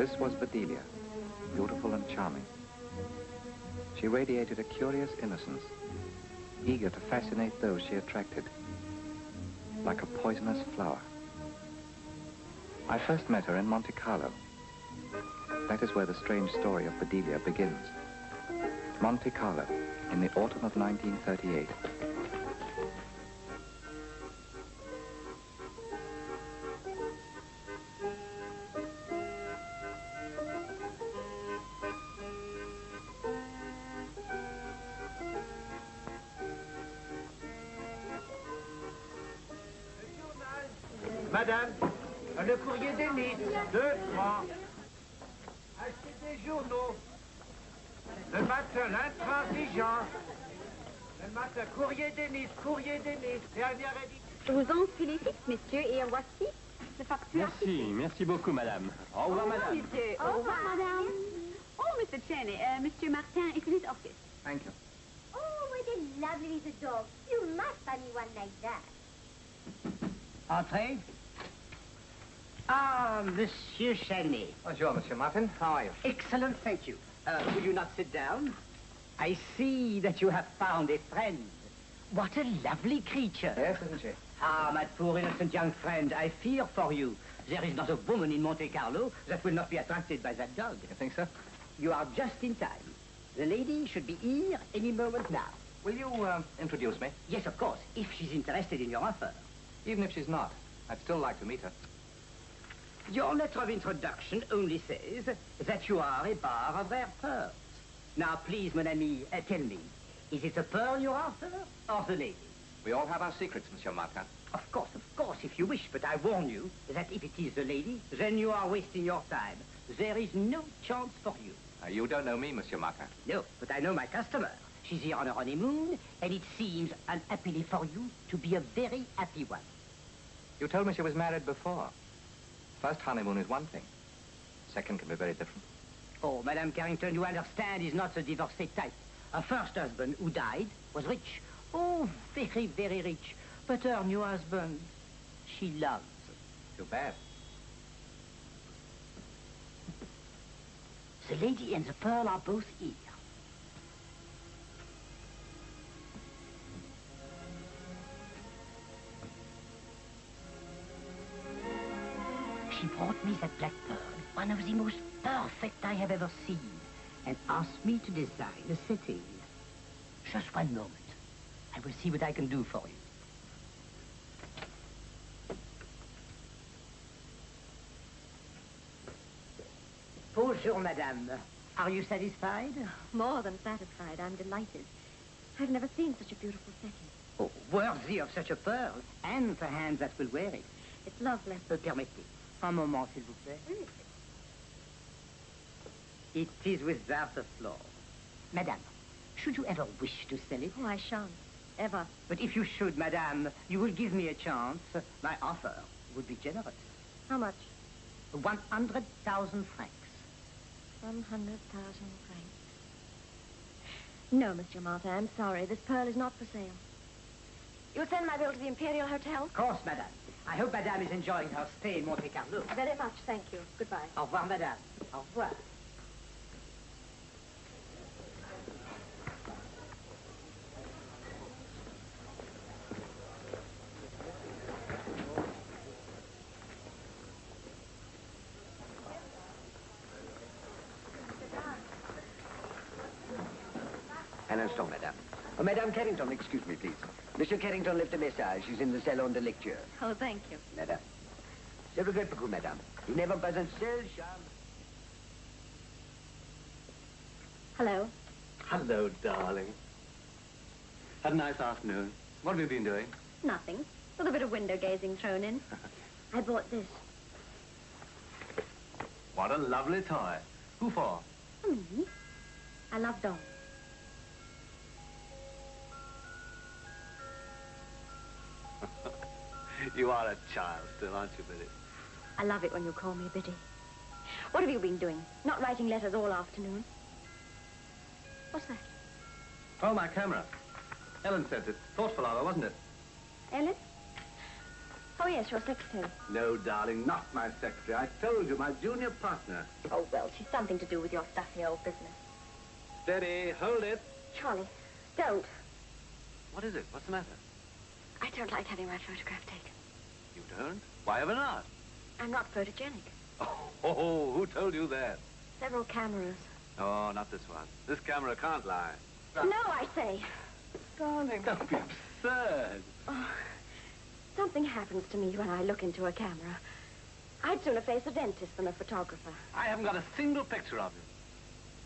This was Bedelia, beautiful and charming. She radiated a curious innocence, eager to fascinate those she attracted, like a poisonous flower. I first met her in Monte Carlo. That is where the strange story of Bedelia begins. Monte Carlo, in the autumn of 1938. Madame, le courrier des Nids, 2 francs. Achetez des journaux. Le matin, l'intransigeance. Le matin, courrier des Nids, dernière édition. Je vous en félicite, messieurs, et voici le facture. Merci beaucoup, madame. Au revoir, madame. Monsieur. Au revoir, madame. Oh, Mr. Cheney, Mr. Martin is in his office. Thank you. Oh, what a lovely little dog. You must buy me one like that. Entrez. Ah, Monsieur Cheney. Bonjour, Monsieur Martin. How are you? Excellent, thank you. Will you not sit down? I see that you have found a friend. What a lovely creature. Yes, isn't she? Ah, my poor innocent young friend, I fear for you. There is not a woman in Monte Carlo that will not be attracted by that dog. You think so? You are just in time. The lady should be here any moment now. Will you introduce me? Yes, of course, if she's interested in your offer. Even if she's not, I'd still like to meet her. Your letter of introduction only says that you are a bar of rare pearls. Now, please, mon ami, tell me, is it a pearl you're after, or the lady? We all have our secrets, Monsieur Martin. Of course, if you wish, but I warn you that if it is the lady, then you are wasting your time. There is no chance for you. You don't know me, Monsieur Martin. No, but I know my customer. She's here on her honeymoon, and it seems unhappily for you to be a very happy one. You told me she was married before. First honeymoon is one thing. Second can be very different. Oh, Madame Carrington, you understand, is not the divorcee type. Her first husband, who died, was rich. Oh, very, very rich. But her new husband, she loves. Too bad. The lady and the pearl are both here. She brought me that black pearl, one of the most perfect I have ever seen, and asked me to design a setting. Just one moment. I will see what I can do for you. Bonjour, madame. Are you satisfied? More than satisfied. I'm delighted. I've never seen such a beautiful setting. Oh, worthy of such a pearl, and the hand that will wear it. It's lovely. Permettez. Un moment, s'il vous plaît. It is without a flaw. Madame, should you ever wish to sell it? Oh, I shan't. Ever. But if you should, madame, you will give me a chance. My offer would be generous. How much? 100,000 francs. 100,000 francs. No, Mr. Martin, I'm sorry. This pearl is not for sale. You'll send my bill to the Imperial Hotel? Of course, madame. I hope madame is enjoying her stay in Monte Carlo. Very much, thank you. Goodbye. Au revoir, madame. Au revoir. Un instant, madame. Oh, Madame Carrington, excuse me, please. Monsieur Carrington left a message. He's in the salon de lecture. Oh, thank you. Madame. Je regrette beaucoup, madame. Il n'est pas un seul charme. Hello. Hello, darling. Had a nice afternoon. What have you been doing? Nothing. With a bit of window gazing thrown in. I bought this. What a lovely toy. Who for? For me. I love dogs. You are a child still, aren't you, Biddy? I love it when you call me Biddy. What have you been doing? Not writing letters all afternoon? What's that? Oh, my camera. Ellen sent it. Thoughtful of her, wasn't it? Ellen? Oh, yes, your secretary. No, darling, not my secretary. I told you, my junior partner. Oh, well, she's something to do with your stuffy old business. Steady, hold it. Charlie, don't. What is it? What's the matter? I don't like having my photograph taken. You don't? Why ever not? I'm not photogenic. Oh, who told you that? Several cameras. Oh, not this one. This camera can't lie. No, I say. Darling. Don't be absurd. Oh, something happens to me when I look into a camera. I'd sooner face a dentist than a photographer. I haven't got a single picture of you.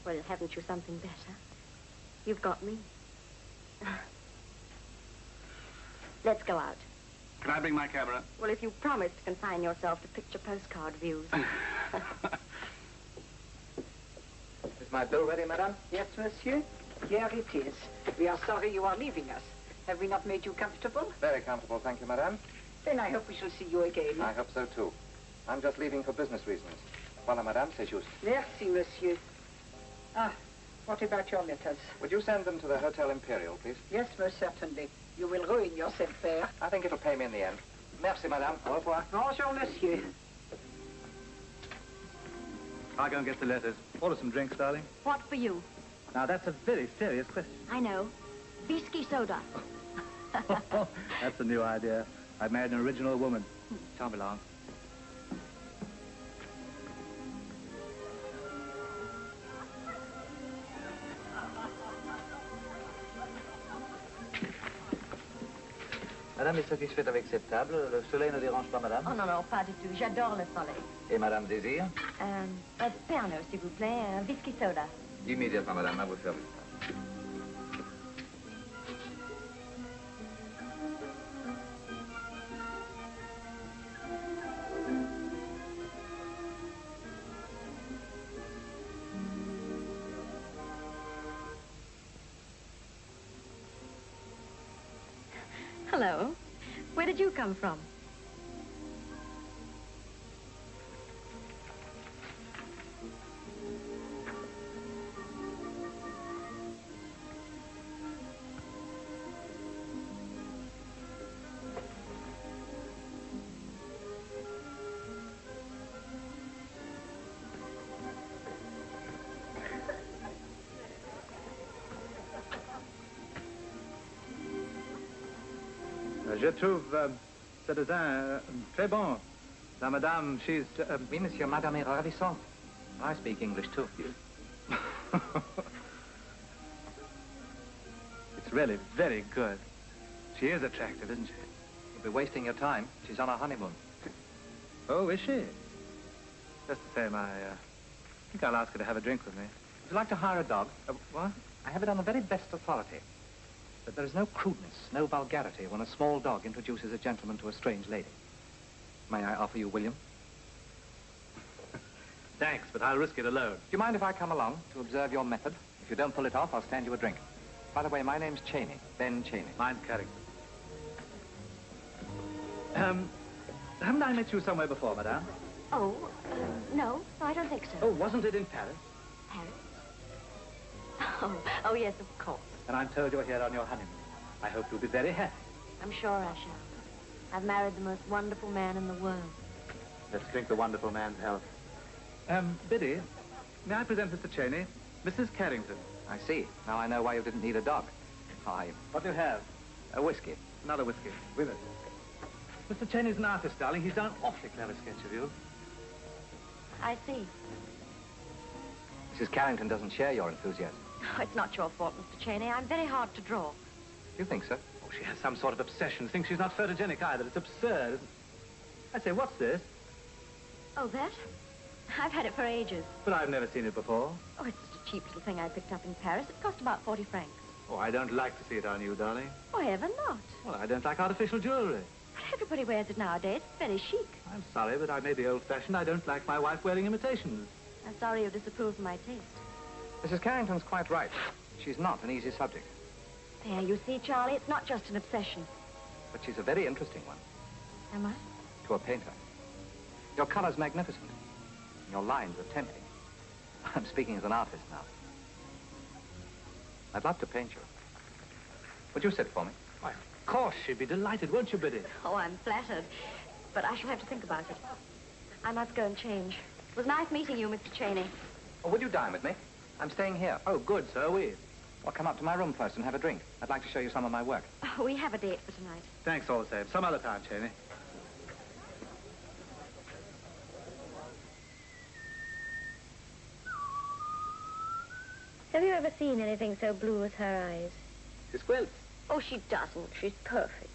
Well, haven't you something better? You've got me. Let's go out. Can I bring my camera? Well, if you promise to confine yourself to picture postcard views. Is my bill ready, madame? Yes, monsieur. Here it is. We are sorry you are leaving us. Have we not made you comfortable? Very comfortable, thank you, madame. Then I hope we shall see you again. I hope so, too. I'm just leaving for business reasons. Voilà, madame, c'est juste. Merci, monsieur. Ah, what about your letters? Would you send them to the Hotel Imperial, please? Yes, most certainly. You will ruin yourself there. I think it'll pay me in the end. Merci, madame. Au revoir. Bonjour, monsieur. I'll go and get the letters. Order some drinks, darling. What for you? Now, that's a very serious question. I know. Whiskey soda. That's a new idea. I've married an original woman. Can't be long. Madame est satisfaite avec cette table. Le soleil ne dérange pas, madame? Oh, non, non, pas du tout. J'adore le soleil. Et madame désire? Pernod, s'il vous plaît. Un whisky soda. Immédiatement, madame, à votre service. Hello. Where did you come from? Je trouve ce dessin très bon. La madame, she's... Oui, monsieur, madame est ravissante. I speak English, too. It's really very good. She is attractive, isn't she? You'll be wasting your time. She's on her honeymoon. Oh, is she? Just the same, I think I'll ask her to have a drink with me. Would you like to hire a dog? What? I have it on the very best authority. But there is no crudeness, no vulgarity when a small dog introduces a gentleman to a strange lady. May I offer you William? Thanks, but I'll risk it alone. Do you mind if I come along to observe your method? If you don't pull it off, I'll stand you a drink. By the way, my name's Cheney, Ben Cheney. Mine's Carrington. Haven't I met you somewhere before, madame? Oh, no, I don't think so. Oh, wasn't it in Paris? Paris? Oh, yes, of course. And I'm told you're here on your honeymoon. I hope you'll be very happy. I'm sure I shall. I've married the most wonderful man in the world. Let's drink the wonderful man's health. Biddy, may I present Mr. Cheney? Mrs. Carrington. I see. Now I know why you didn't need a dog. What do you have? A whiskey. Another whiskey. With it. Mr. Cheney's an artist, darling. He's done an awfully clever sketch of you. I see. Mrs. Carrington doesn't share your enthusiasm. Oh, it's not your fault, Mr. Cheney. I'm very hard to draw. You think so? Oh, she has some sort of obsession. Thinks she's not photogenic either. It's absurd, isn't it? I say, what's this? Oh, that? I've had it for ages. But I've never seen it before. Oh, it's just a cheap little thing I picked up in Paris. It cost about 40 francs. Oh, I don't like to see it on you, darling. Oh, ever not. Well, I don't like artificial jewelry. But everybody wears it nowadays. It's very chic. I'm sorry, but I may be old-fashioned. I don't like my wife wearing imitations. I'm sorry you disapprove of my taste. Mrs. Carrington's quite right. She's not an easy subject. There, you see, Charlie, it's not just an obsession. But she's a very interesting one. Am I? To a painter. Your color's magnificent. Your lines are tempting. I'm speaking as an artist now. I'd love to paint you. Would you sit for me? Why, course, she'd be delighted, won't you, Biddy? Oh, I'm flattered. But I shall have to think about it. I must go and change. It was nice meeting you, Mr. Cheney. Oh, would you dine with me? I'm staying here. Oh, good, so are we. Well, come up to my room first and have a drink. I'd like to show you some of my work. Oh, we have a date for tonight. Thanks all the same. Some other time, Cheney. Have you ever seen anything so blue as her eyes? She squints. Oh, she doesn't. She's perfect.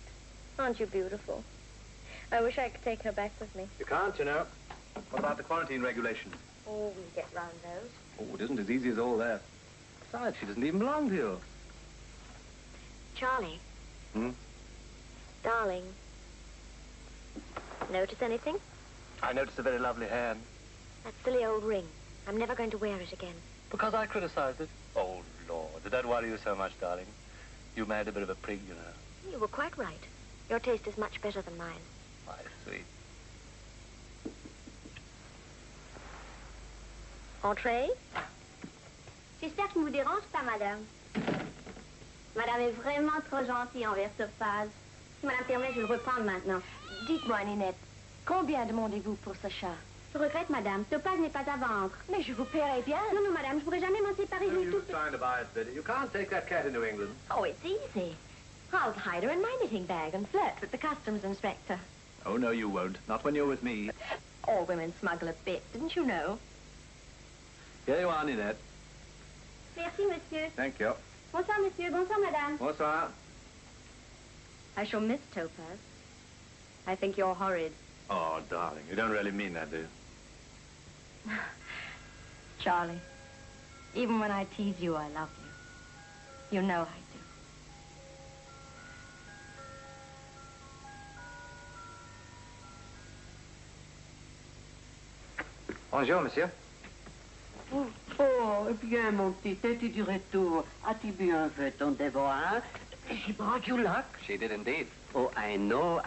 Aren't you beautiful? I wish I could take her back with me. You can't, you know. What about the quarantine regulations? Oh, we'll get round those. Oh, it isn't as easy as all that. Besides, she doesn't even belong to you. Charlie. Hmm? Darling. Notice anything? I noticed a very lovely hand. That silly old ring. I'm never going to wear it again. Because I criticized it? Oh, Lord, did that worry you so much, darling? You married a bit of a prig, you know. You were quite right. Your taste is much better than mine. My sweet. Entree? J'espère que je ne vous dérange pas, madame. Madame est vraiment trop gentille envers Topaz. Si madame permet, je vais le reprendre maintenant. Dites-moi, Ninette, combien demandez-vous pour ce chat? Je regrette, madame. Topaz n'est pas à vendre. Mais je vous paierai bien. Non, non, madame, je ne pourrai jamais m'en séparer. Je l'ai tout... trying to buy it, Biddy. You can't take that cat into England. Oh, it's easy. I'll hide her in my knitting bag and flirt with the customs inspector. Oh, no, you won't. Not when you're with me. All women smuggle a bit, didn't you know? Here you are, Ninette. Merci, monsieur. Thank you. Bonsoir, monsieur. Bonsoir, madame. Bonsoir. I shall miss Topaz. I think you're horrid. Oh, darling, you don't really mean that, do you? Charlie, even when I tease you, I love you. You know I do. Bonjour, monsieur. Oh, bien, mon petit, t'es du retour. As-tu bien fait ton devoir? She brought you luck. She did indeed. Oh, I know.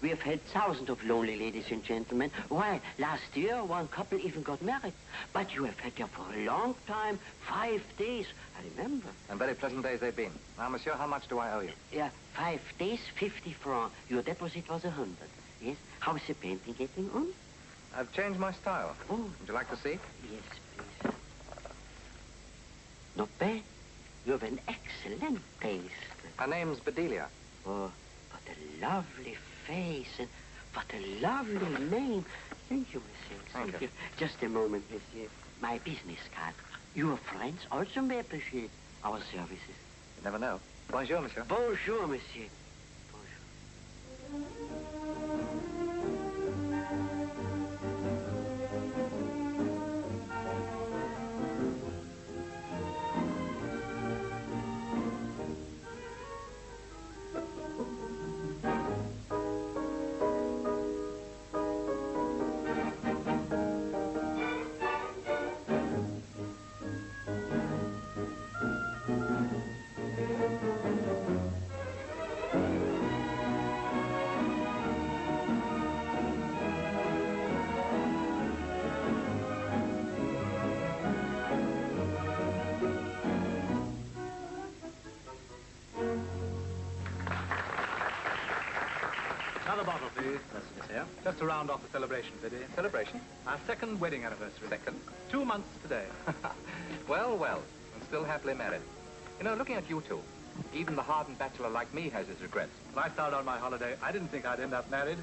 We have had thousands of lonely ladies and gentlemen. Why, last year, one couple even got married. But you have had her for a long time, 5 days, I remember. And very pleasant days they've been. Now, monsieur, how much do I owe you? Yeah, 5 days, 50 francs. Your deposit was 100. Yes? How's the painting getting on? I've changed my style. Oh. Would you like to see? Yes, please. Not bad. You have an excellent taste. Her name's Bedelia. Oh, what a lovely face and what a lovely name. Thank you, monsieur. Thank you. Just a moment, monsieur. My business card. Your friends also may appreciate our services. You never know. Bonjour, monsieur. Bonjour, monsieur. Bonjour. Another bottle, please. Merci, monsieur. Just to round off the celebration, Biddy. Celebration? Our second wedding anniversary. Second? 2 months today. Well, well. And still happily married. You know, looking at you two, even the hardened bachelor like me has his regrets. When I started on my holiday, I didn't think I'd end up married.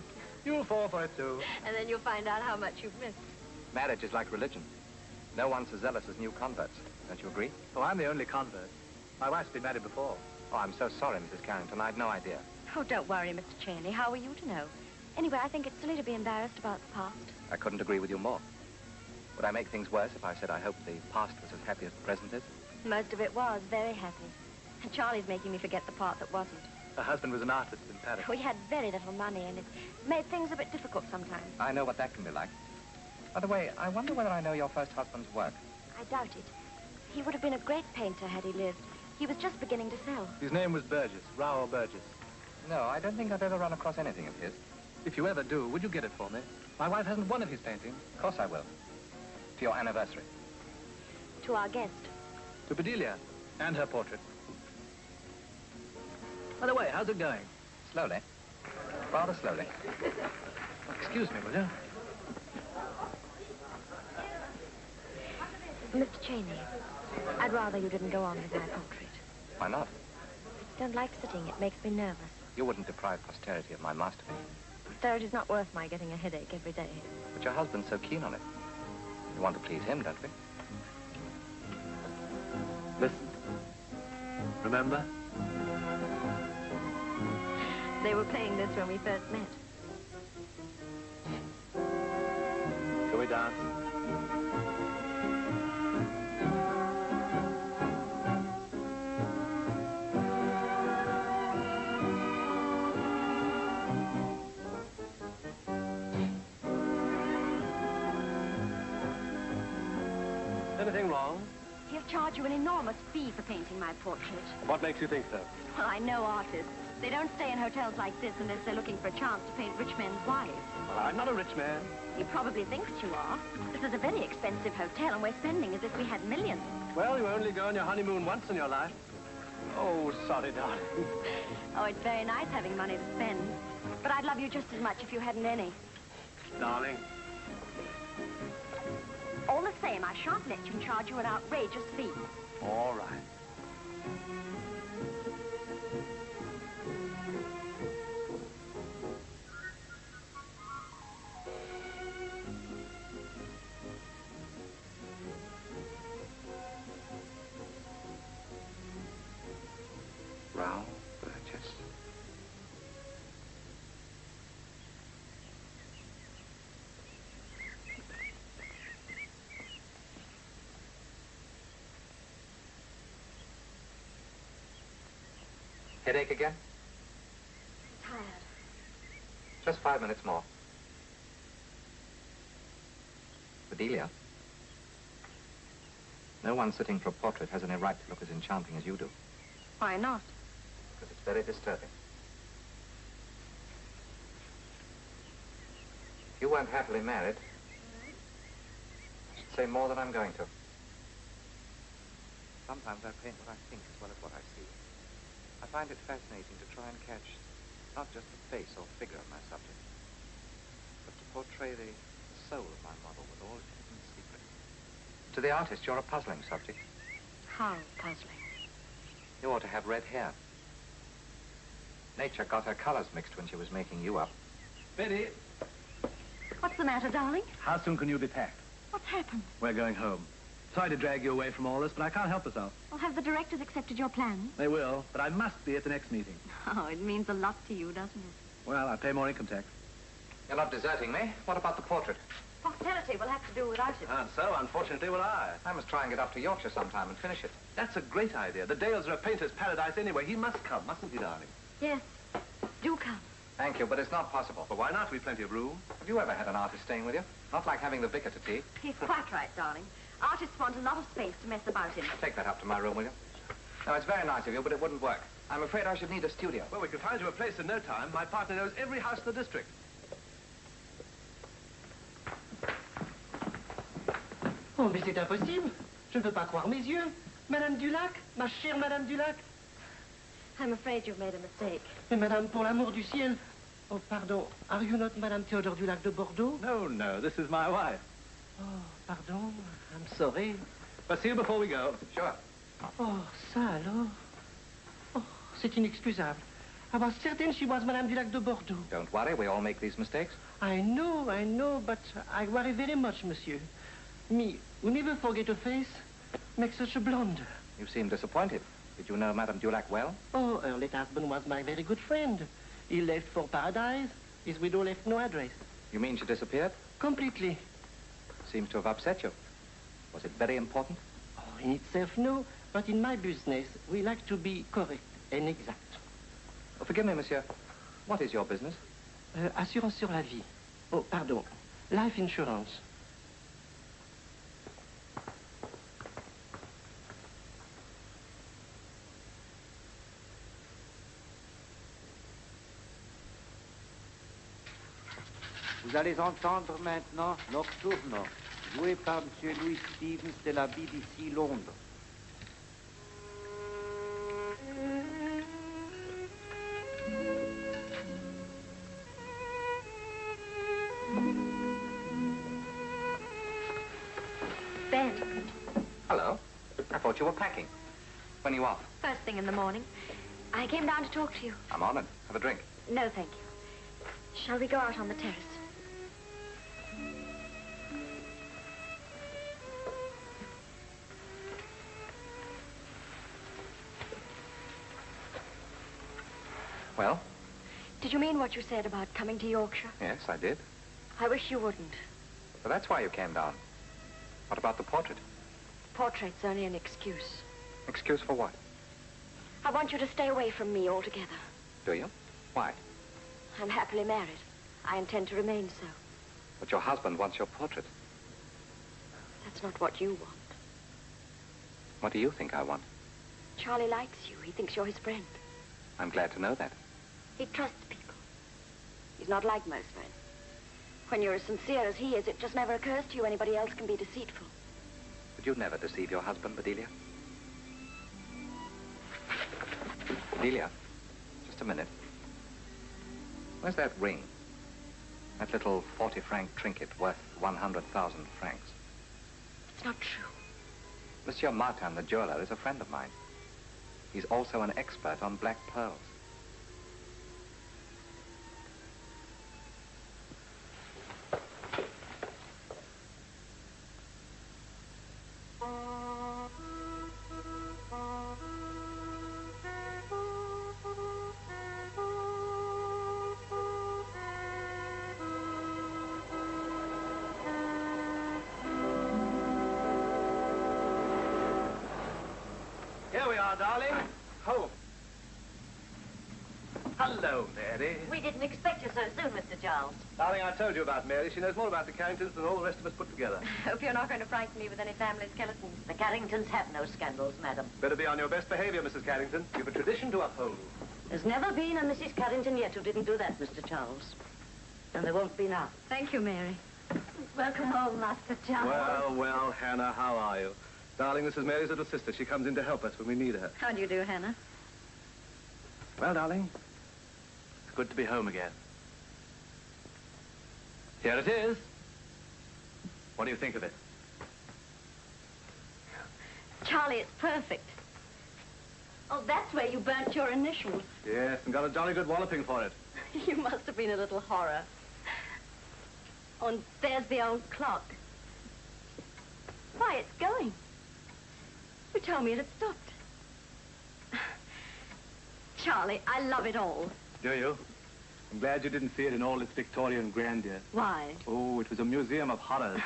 You'll fall for it, too. And then you'll find out how much you've missed. Marriage is like religion. No one's as zealous as new converts. Don't you agree? Oh, I'm the only convert. My wife's been married before. Oh, I'm so sorry, Mrs. Carrington. I'd no idea. Oh, don't worry, Mr. Cheney. How are you to know? Anyway, I think it's silly to be embarrassed about the past. I couldn't agree with you more. Would I make things worse if I said I hoped the past was as happy as the present is? Most of it was very happy. And Charlie's making me forget the part that wasn't. Her husband was an artist in Paris. We had very little money, and it made things a bit difficult sometimes. I know what that can be like. By the way, I wonder whether I know your first husband's work. I doubt it. He would have been a great painter had he lived. He was just beginning to sell. His name was Burgess, Raoul Burgess. No, I don't think I've ever run across anything of his. If you ever do, would you get it for me? My wife hasn't one of his paintings. Of course I will. For your anniversary. To our guest. To Bedelia and her portrait. By the way, how's it going? Slowly. Rather slowly. Excuse me, will you? Mr. Cheney, I'd rather you didn't go on with my portrait. Why not? I don't like sitting. It makes me nervous. You wouldn't deprive posterity of my masterpiece. Posterity's not worth my getting a headache every day. But your husband's so keen on it. We want to please him, don't we? Listen. Remember? They were playing this when we first met. Shall we dance? Anything wrong? He'll charge you an enormous fee for painting my portrait. What makes you think so? Well, I know artists. They don't stay in hotels like this unless they're looking for a chance to paint rich men's wives. Well, I'm not a rich man. He probably thinks you are. This is a very expensive hotel, and we're spending as if we had millions. Well, you only go on your honeymoon once in your life. Oh, sorry, darling. Oh, it's very nice having money to spend. But I'd love you just as much if you hadn't any. Darling. All the same, I shan't let you charge you an outrageous fee. All right. Brown, Burgess. Headache again? I'm tired. Just 5 minutes more. Bedelia. No one sitting for a portrait has any right to look as enchanting as you do. Why not? Because it's very disturbing. If you weren't happily married, I should say more than I'm going to. Sometimes I paint what I think as well as what I see. I find it fascinating to try and catch not just the face or figure of my subject, but to portray the soul of my model with all its hidden secrets. To the artist, you're a puzzling subject. How puzzling. You ought to have red hair. Nature got her colors mixed when she was making you up. Betty, What's the matter, darling? how soon can you be packed? What's happened? We're going home. Sorry to drag you away from all this, but I can't help myself. Well, have the directors accepted your plans? They will, but I must be at the next meeting. Oh, it means a lot to you, doesn't it? Well, I pay more income tax. You're not deserting me. What about the portrait? Posterity will have to do without it. And so, unfortunately, will I. I must try and get up to Yorkshire sometime and finish it. That's a great idea. The Dales are a painter's paradise anyway. He must come, mustn't he, darling? Yes, do come. Thank you, but it's not possible. But why not? We've plenty of room. Have you ever had an artist staying with you? Not like having the vicar to tea. He's quite right, darling. Artists want a lot of space to mess about in. Take that up to my room, will you? No, it's very nice of you, but it wouldn't work. I'm afraid I should need a studio. Well, we can find you a place in no time. My partner knows every house in the district. Oh, mais c'est impossible. Je ne peux pas croire mes yeux. Madame Dulac, ma chère Madame Dulac. I'm afraid you've made a mistake. Mais Madame, pour l'amour du ciel. Oh, pardon. Are you not Madame Théodore Dulac de Bordeaux? No, no, this is my wife. Oh, pardon. I'm sorry. But see you before we go. Sure. Oh, ça alors. Oh, c'est inexcusable. I was certain she was Madame Dulac de Bordeaux. Don't worry, we all make these mistakes. I know, but I worry very much, monsieur. Me, who never forget a face, makes such a blunder. You seem disappointed. Did you know Madame Dulac well? Oh, her late husband was my very good friend. He left for paradise. His widow left no address. You mean she disappeared? Completely. Seems to have upset you. Was it very important? Oh, in itself, no. But in my business, we like to be correct and exact. Oh, forgive me, monsieur. What is your business? Assurance sur la vie. Oh, pardon. Life insurance. Vous allez entendre maintenant Nocturno, joué par M. Louis Stevens de la BBC Londres. Hello. I thought you were packing. When are you off? First thing in the morning. I came down to talk to you. I'm honored. Have a drink. No, thank you. Shall we go out on the terrace? Well? Did you mean what you said about coming to Yorkshire? Yes, I did. I wish you wouldn't. But that's why you came down. What about the portrait? Portrait's only an excuse. Excuse for what? I want you to stay away from me altogether. Do you? Why? I'm happily married. I intend to remain so. But your husband wants your portrait. That's not what you want. What do you think I want? Charlie likes you. He thinks you're his friend. I'm glad to know that. He trusts people. He's not like most men. When you're as sincere as he is, it just never occurs to you anybody else can be deceitful. But you'd never deceive your husband, Bedelia. Bedelia, just a minute. Where's that ring? That little 40-franc trinket worth 100,000 francs. It's not true. Monsieur Martin, the jeweler, is a friend of mine. He's also an expert on black pearls. Here we are, darling. Home. Hello, Mary. We didn't expect you so soon, Mr. Charles. Darling, I told you about Mary. She knows more about the Carringtons than all the rest of us put together. Hope you're not going to frighten me with any family skeletons. The Carringtons have no scandals, madam. Better be on your best behavior, Mrs. Carrington. You've a tradition to uphold. There's never been a Mrs. Carrington yet who didn't do that, Mr. Charles. And there won't be now. Thank you, Mary. Welcome home, Master Charles. Well, well, Hannah, how are you? Darling, this is Mary's little sister. She comes in to help us when we need her. How do you do, Hannah? Well, darling, it's good to be home again. Here it is. What do you think of it? Charlie, it's perfect. Oh, that's where you burnt your initials. Yes, and got a jolly good walloping for it. You must have been a little horror. Oh, and there's the old clock. Why, it's going. You told me it had stopped. Charlie, I love it all. Do you? I'm glad you didn't see it in all its Victorian grandeur. Why? Oh, it was a museum of horrors.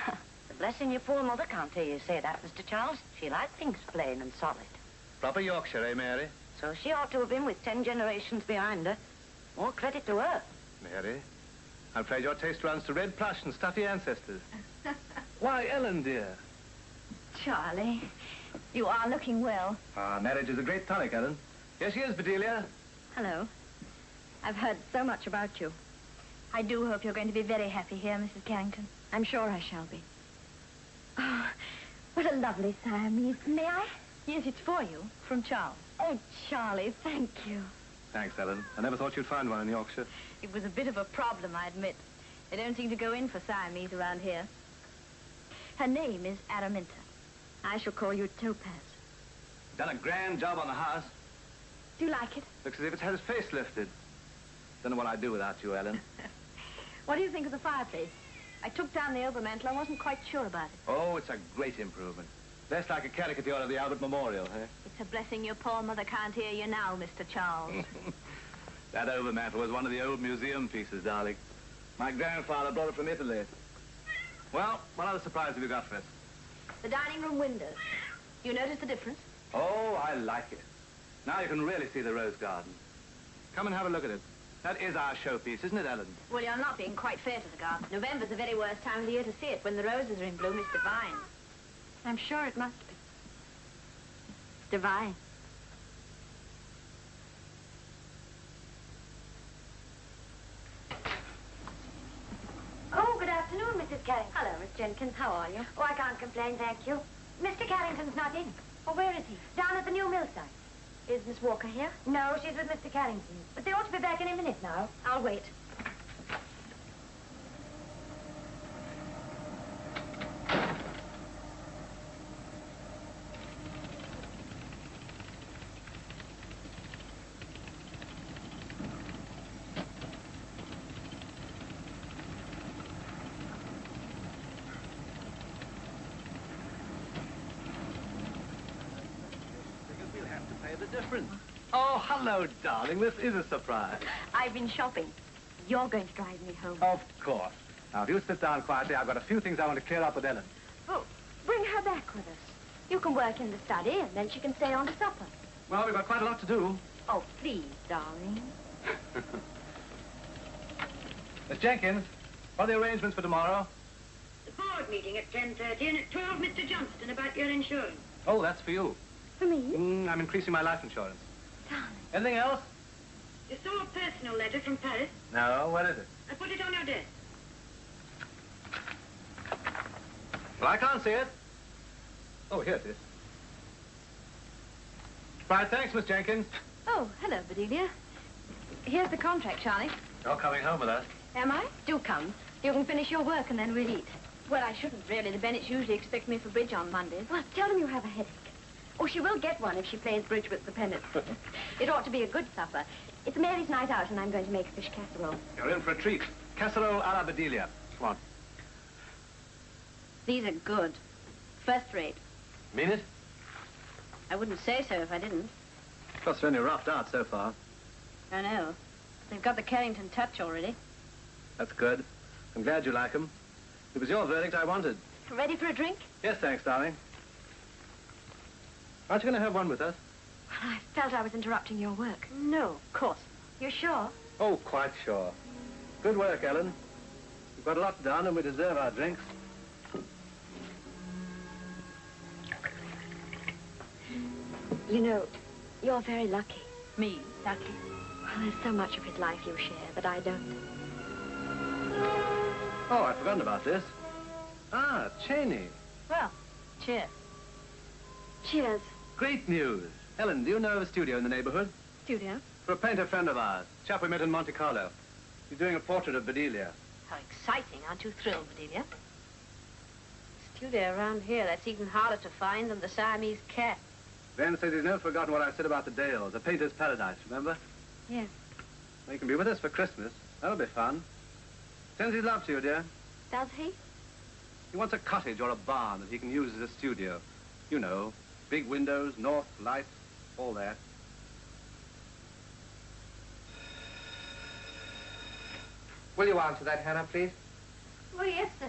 Blessing your poor mother can't hear you say that, Mr. Charles. She liked things plain and solid. Proper Yorkshire, eh, Mary? So she ought to have been with 10 generations behind her. More credit to her. Mary, I'm afraid your taste runs to red plush and stuffy ancestors. Why, Ellen, dear. Charlie, you are looking well. Marriage is a great tonic, Ellen. Here she is, Bedelia. Hello. I've heard so much about you. I do hope you're going to be very happy here, Mrs. Carrington. I'm sure I shall be. Oh, what a lovely Siamese. May I? Yes, it's for you, from Charles. Oh, Charlie, thank you. Thanks, Ellen. I never thought you'd find one in Yorkshire. It was a bit of a problem, I admit. They don't seem to go in for Siamese around here. Her name is Araminta. I shall call you Topaz. Done a grand job on the house. Do you like it? Looks as if it's had its face lifted. Don't know what I'd do without you, Ellen. What do you think of the fireplace? I took down the overmantel. I wasn't quite sure about it. Oh, it's a great improvement. Less like a caricature of the Albert Memorial, eh? It's a blessing your poor mother can't hear you now, Mr. Charles. That overmantel was one of the old museum pieces, darling. My grandfather brought it from Italy. Well, what other surprise have you got for us? The dining room windows. You notice the difference? Oh, I like it. Now you can really see the rose garden. Come and have a look at it. That is our showpiece, isn't it, Ellen? Well, you're not being quite fair to the garden. November's the very worst time of the year to see it. When the roses are in bloom, it's divine. I'm sure it must be. Divine. Oh, good afternoon, Mrs. Carrington. Hello, Miss Jenkins. How are you? Oh, I can't complain, thank you. Mr. Carrington's not in. Oh, where is he? Down at the new mill site. Is Miss Walker here? No, she's with Mr. Carrington. But they ought to be back any minute now. I'll wait. the difference. Oh, hello, darling. This is a surprise. I've been shopping. You're going to drive me home. Of course. Now, if you sit down quietly, I've got a few things I want to clear up with Ellen. Oh, bring her back with us. You can work in the study, and then she can stay on to supper. Well, we've got quite a lot to do. Oh, please, darling. Miss Jenkins, what are the arrangements for tomorrow? The board meeting at 10:30 and at 12, Mr. Johnston, about your insurance. Oh, that's for you. For me? I'm increasing my life insurance. Darling. Anything else? You saw a personal letter from Paris? No, what is it? I put it on your desk. Well, I can't see it. Oh, here it is. Right, thanks, Miss Jenkins. Oh, hello, Bedelia. Here's the contract, Charlie. You're coming home with us. Am I? Do come. You can finish your work and then we'll eat. Well, I shouldn't really. The Bennetts usually expect me for bridge on Mondays. Well, tell them you have a headache. Oh, she will get one if she plays bridge with the Bennetts. It ought to be a good supper. It's Mary's night out and I'm going to make a fish casserole. You're in for a treat. Casserole a la Bedelia. Come on. These are good. First rate. Mean it? I wouldn't say so if I didn't. Of course, they're only roughed out so far. I know. They've got the Carrington touch already. That's good. I'm glad you like them. It was your verdict I wanted. Ready for a drink? Yes, thanks, darling. Aren't you going to have one with us? Well, I felt I was interrupting your work. No, of course. You're sure? Oh, quite sure. Good work, Ellen. We've got a lot done and we deserve our drinks. You know, you're very lucky. Me? Lucky? Well, there's so much of his life you share, but I don't. Oh, I'd forgotten about this. Ah, Cheney. Well, cheers. Cheers. Great news. Ellen, do you know of a studio in the neighborhood? Studio? For a painter friend of ours. Chap we met in Monte Carlo. He's doing a portrait of Bedelia. How exciting. Aren't you thrilled, Bedelia? Studio around here, that's even harder to find than the Siamese cat. Ben says he's never forgotten what I said about the Dales, a painter's paradise, remember? Yes. Well, he can be with us for Christmas. That'll be fun. Sends his love to you, dear. Does he? He wants a cottage or a barn that he can use as a studio. You know, big windows, north, lights, all that. Will you answer that, Hannah, please? Oh, yes, sir.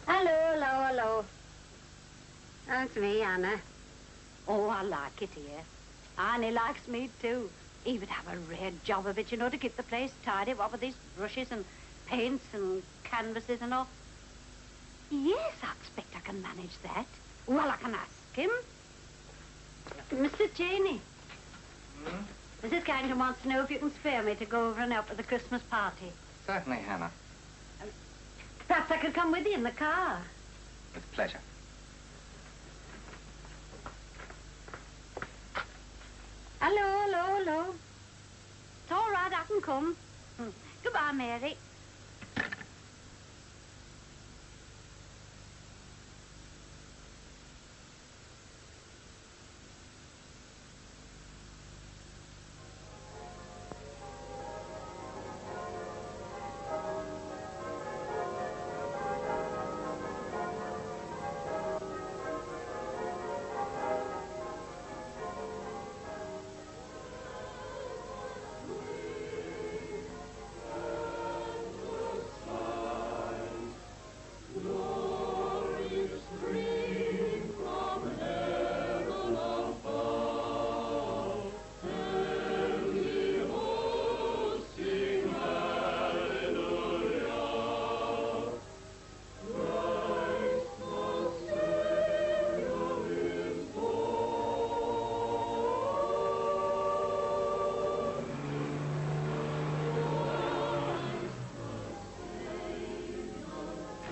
Hello. That's me, Anna. Oh, I like it here. Annie likes me, too. He would have a rare job of it, you know, to keep the place tidy, what with these brushes and paints and canvases and all. Yes, I expect I can manage that. Well, I can ask him. Mr. Cheney. Mrs. Carrington wants to know if you can spare me to go over and help with the Christmas party. Certainly, Hannah. Perhaps I could come with you in the car. With pleasure. Hello. It's all right, I can come. Goodbye, Mary.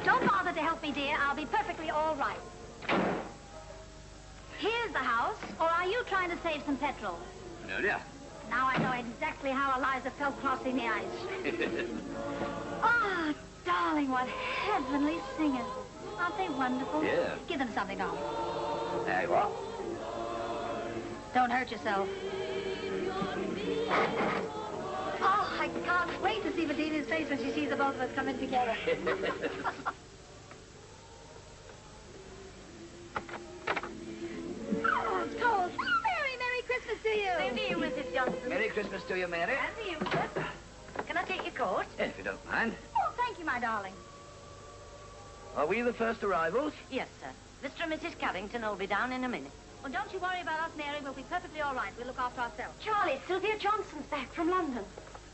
Don't bother to help me, dear. I'll be perfectly all right. Here's the house, or are you trying to save some petrol? No, dear. Now I know exactly how Eliza felt crossing the ice. Ah, darling, what heavenly singers. Aren't they wonderful? Yeah. Give them something, darling. There you are. Don't hurt yourself. Oh, I can't wait to see Bedelia's face when she sees the both of us coming together. Johnson. Merry Christmas to you, Mary. And to you, sir. Can I take your coat? If you don't mind. Oh, thank you, my darling. Are we the first arrivals? Yes, sir. Mr. and Mrs. Carrington will be down in a minute. Well, don't you worry about us, Mary. We'll be perfectly all right. We'll look after ourselves. Charlie, Sylvia Johnson's back from London.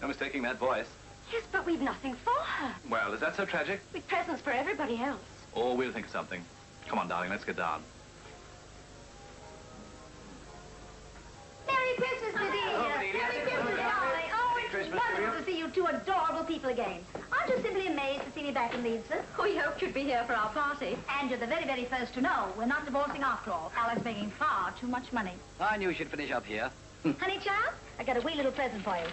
No mistaking that voice. Yes, but we've nothing for her. Well, is that so tragic? We've presents for everybody else. Or we'll think of something. Come on, darling, let's get down. Merry Christmas, Bedelia. Merry Christmas, darling. Oh, it's wonderful to see you two adorable people again. Aren't you simply amazed to see me back in Leeds, sir? We hoped you'd be here for our party. And you're the very, very first to know. We're not divorcing after all. Alice making far too much money. I knew she'd finish up here. Honey child, I got a wee little present for you.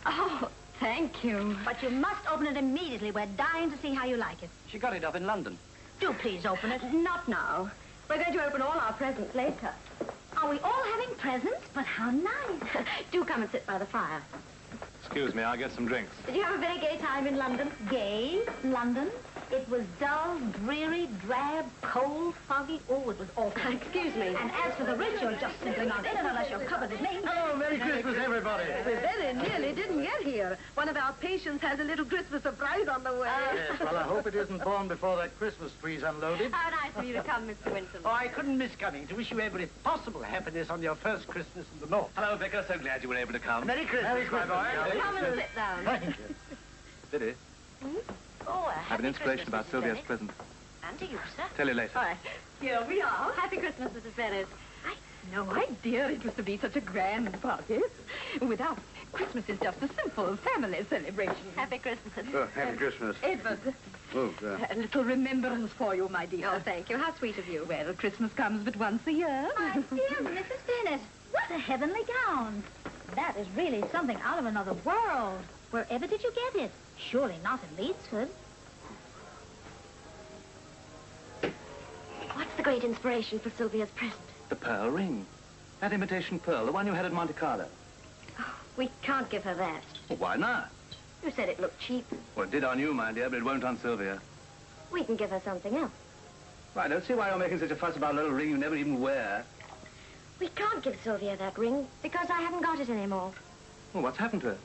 Oh, thank you. But you must open it immediately. We're dying to see how you like it. She got it up in London. Do please open it. Not now. We're going to open all our presents later. Are we all having presents? But how nice. Do come and sit by the fire. Excuse me, I'll get some drinks. Did you have a very gay time in London? Gay? London? It was dull, dreary, drab, cold, foggy. Oh, it was awful. Excuse me. And as for the rich, you're just simply not in it unless you're covered with me. Oh, Merry Christmas, everybody. We very nearly didn't get here. One of our patients has a little Christmas surprise on the way. Yes, well, I hope it isn't born before that Christmas tree's unloaded. How nice of you to come, Mr. Winton. Oh, I couldn't miss coming to wish you every possible happiness on your first Christmas in the North. Hello, Vicar. So glad you were able to come. Merry Christmas, my boy. Come and sit down. Thank you. Biddy, Oh, I have an inspiration about Mrs. Sylvia's Bennett. present. And to you, sir. Tell you later. All right. Here we are. Happy Christmas, Mrs. Bennett. I no idea it was to be such a grand party. With us, Christmas is just a simple family celebration. Happy Christmas. Oh, happy Christmas. Edward, Oh, a little remembrance for you, my dear. Oh, thank you. How sweet of you. Well, Christmas comes but once a year. My dear Mrs. Bennett, what a heavenly gown. That is really something out of another world. Wherever did you get it? Surely not in Leedsford. What's the great inspiration for Sylvia's present? The pearl ring. That imitation pearl, the one you had at Monte Carlo. Oh, we can't give her that. Well, why not? You said it looked cheap. Well, it did on you, my dear, but it won't on Sylvia. We can give her something else. Well, I don't see why you're making such a fuss about a little ring you never even wear. We can't give Sylvia that ring because I haven't got it anymore. Well, what's happened to it?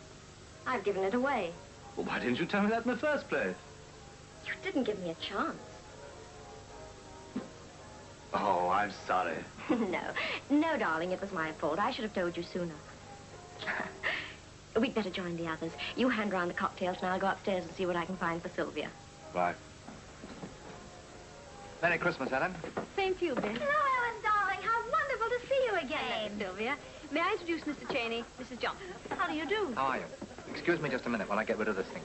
I've given it away. Well, why didn't you tell me that in the first place? You didn't give me a chance. Oh, I'm sorry. No, darling, it was my fault. I should have told you sooner. We'd better join the others. You hand round the cocktails and I'll go upstairs and see what I can find for Sylvia. Right. Merry Christmas, Ellen. Same to you, Ben. Hello, Ellen, darling. How wonderful to see you again. Sylvia. May I introduce Mr. Cheney, Mrs. Johnson? How do you do? How are you? Excuse me just a minute while I get rid of this thing.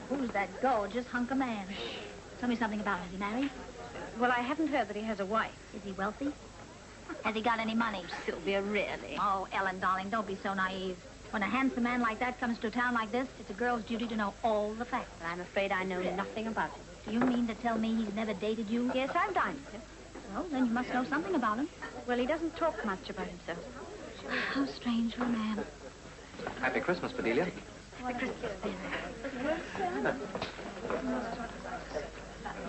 Who's that gorgeous hunk of man? Tell me something about him. Is he married? Well, I haven't heard that he has a wife. Is he wealthy? Has he got any money? Sylvia, really? Oh, Ellen, darling, don't be so naive. When a handsome man like that comes to a town like this, it's a girl's duty to know all the facts. I'm afraid I know nothing about him. Do you mean to tell me he's never dated you? Yes, I've dined with him. Well, then you must know something about him. Well, he doesn't talk much about himself. How strange for a man. Happy Christmas, Bedelia. Happy Christmas, Ben.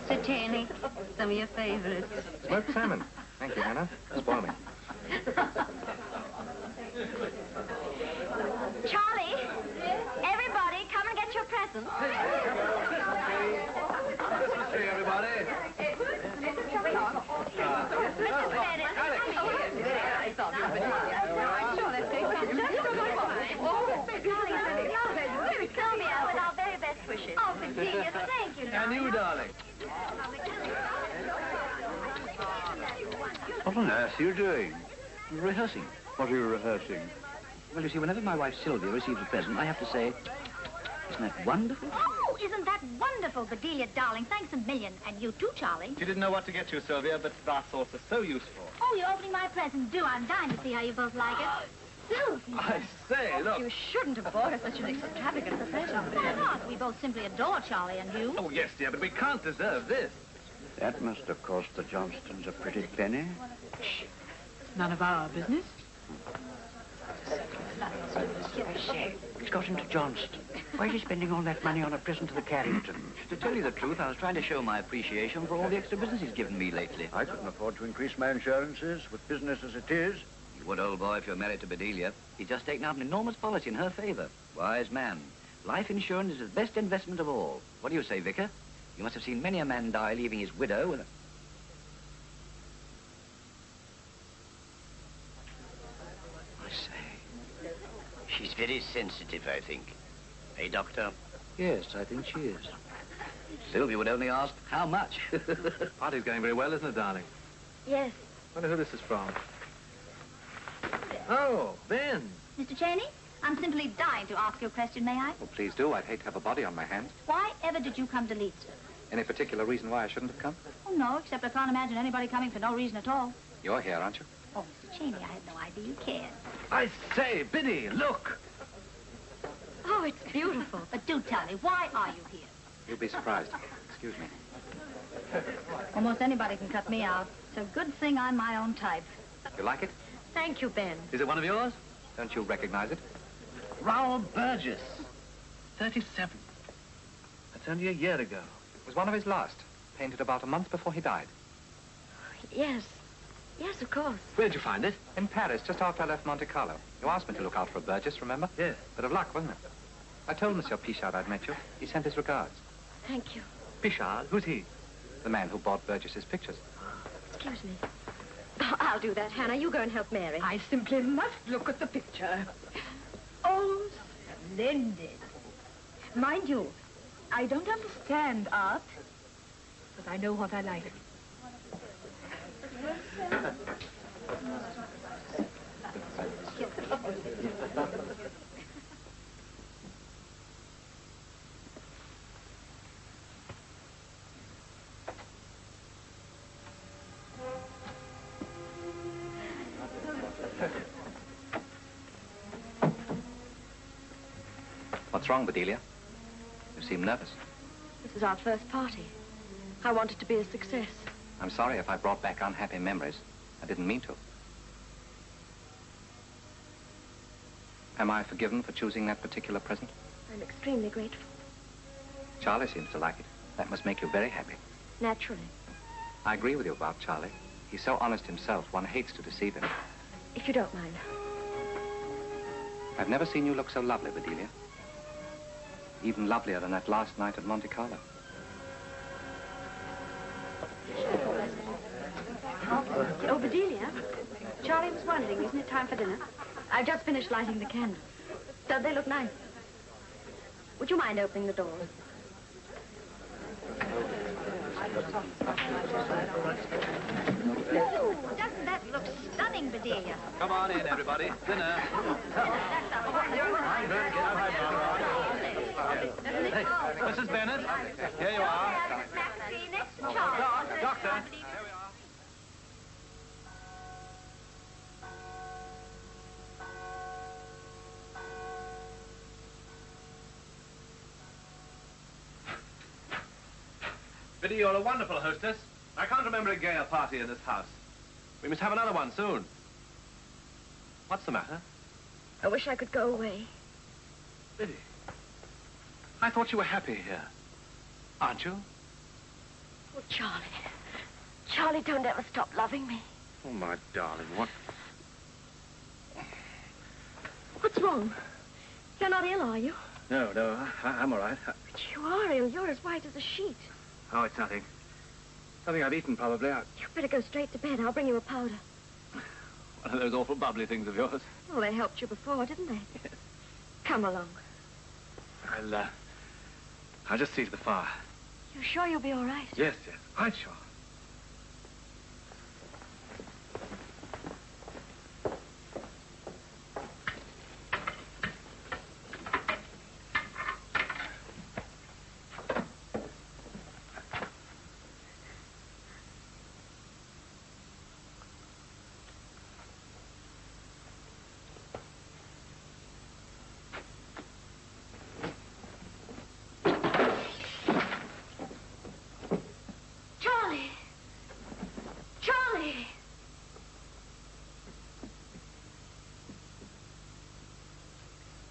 Sir Cheney, some of your favorites. Smoked salmon. Thank you, Hannah. Spoil me. Charlie, everybody, come and get your presents. Christmas tree, everybody. Mrs. Bennett, I thought you were I'm sure that's Sylvia, with our very best wishes. Oh, Bedelia, thank you. And you, darling. What on earth are you doing? Rehearsing. What are you rehearsing? Well, you see, whenever my wife Sylvia receives a present, I have to say, isn't that wonderful? Oh, isn't that wonderful, Bedelia, darling? Thanks a million. And you too, Charlie. She didn't know what to get you, Sylvia, but bath salts are so useful. Oh, you're opening my present. Do. I'm dying to see how you both like it. Sylvia. I say, look. You shouldn't have bought her such an extravagant present. Why not? We both simply adore Charlie, and you. Oh, yes, dear, but we can't deserve this. That must have cost the Johnstons a pretty penny. None of our business. I say, he's got into Johnston. Why is he spending all that money on a present to the Carringtons? To tell you the truth, I was trying to show my appreciation for all the extra business he's given me lately. I couldn't afford to increase my insurances with business as it is. You You would, old boy, if you're married to Bedelia. He's just taken out an enormous policy in her favor. Wise man. Life insurance is the best investment of all. What do you say, Vicar? You must have seen many a man die leaving his widow with a... I say, she's very sensitive, I think. Hey, Doctor? Yes, I think she is. Sylvia would only ask, how much? Party's going very well, isn't it, darling? Yes. Wonder who this is from. Oh, Ben. Mr. Cheney, I'm simply dying to ask you a question, may I? Oh, please do. I'd hate to have a body on my hands. Why ever did you come to Leeds? Any particular reason why I shouldn't have come? Oh, no, except I can't imagine anybody coming for no reason at all. You're here, aren't you? Oh, Mr. Cheney, I had no idea you cared. I say, Biddy, look. Oh, it's beautiful. But do tell me, why are you here? You'll be surprised. Excuse me. Almost anybody can cut me out. It's a good thing I'm my own type. You like it? Thank you, Ben. Is it one of yours? Don't you recognize it? Raoul Burgess. 37. That's only a year ago. It was one of his last. Painted about a month before he died. Yes. Yes, of course. Where'd you find it? In Paris, just after I left Monte Carlo. You asked me to look out for a Burgess, remember? Yes. Bit of luck, wasn't it? I told Monsieur Pichard I'd met you. He sent his regards. Thank you. Pichard? Who's he? The man who bought Burgess's pictures. Excuse me. Oh, I'll do that, Hannah. You go and help Mary. I simply must look at the picture. Oh, splendid. Mind you, I don't understand art, but I know what I like. What's wrong, Bedelia? You seem nervous. This is our first party. I want it to be a success. I'm sorry if I brought back unhappy memories. I didn't mean to. Am I forgiven for choosing that particular present? I'm extremely grateful. Charlie seems to like it. That must make you very happy. Naturally. I agree with you about Charlie. He's so honest himself, one hates to deceive him. If you don't mind. I've never seen you look so lovely, Bedelia. Even lovelier than that last night at Monte Carlo. Oh, Bedelia. Charlie was wondering, isn't it time for dinner? I've just finished lighting the candles. Don't they look nice? Would you mind opening the door? Ooh, doesn't that look stunning, Bedelia? Come on in, everybody. Dinner. Hey, Mrs. Bennett, here you are. Doctor. Here we are. Biddy, you're a wonderful hostess. I can't remember a gayer party in this house. We must have another one soon. What's the matter? I wish I could go away. Biddy, I thought you were happy here. Aren't you? Oh, Charlie. Charlie, don't ever stop loving me. Oh, my darling, what? What's wrong? You're not ill, are you? No, I'm all right. But you are ill. You're as white as a sheet. Oh, it's nothing. Something I've eaten, probably. You'd better go straight to bed. I'll bring you a powder. One of those awful bubbly things of yours. Well, they helped you before, didn't they? Yes. Come along. I'll just see to the fire. You sure you'll be all right? Yes, quite sure.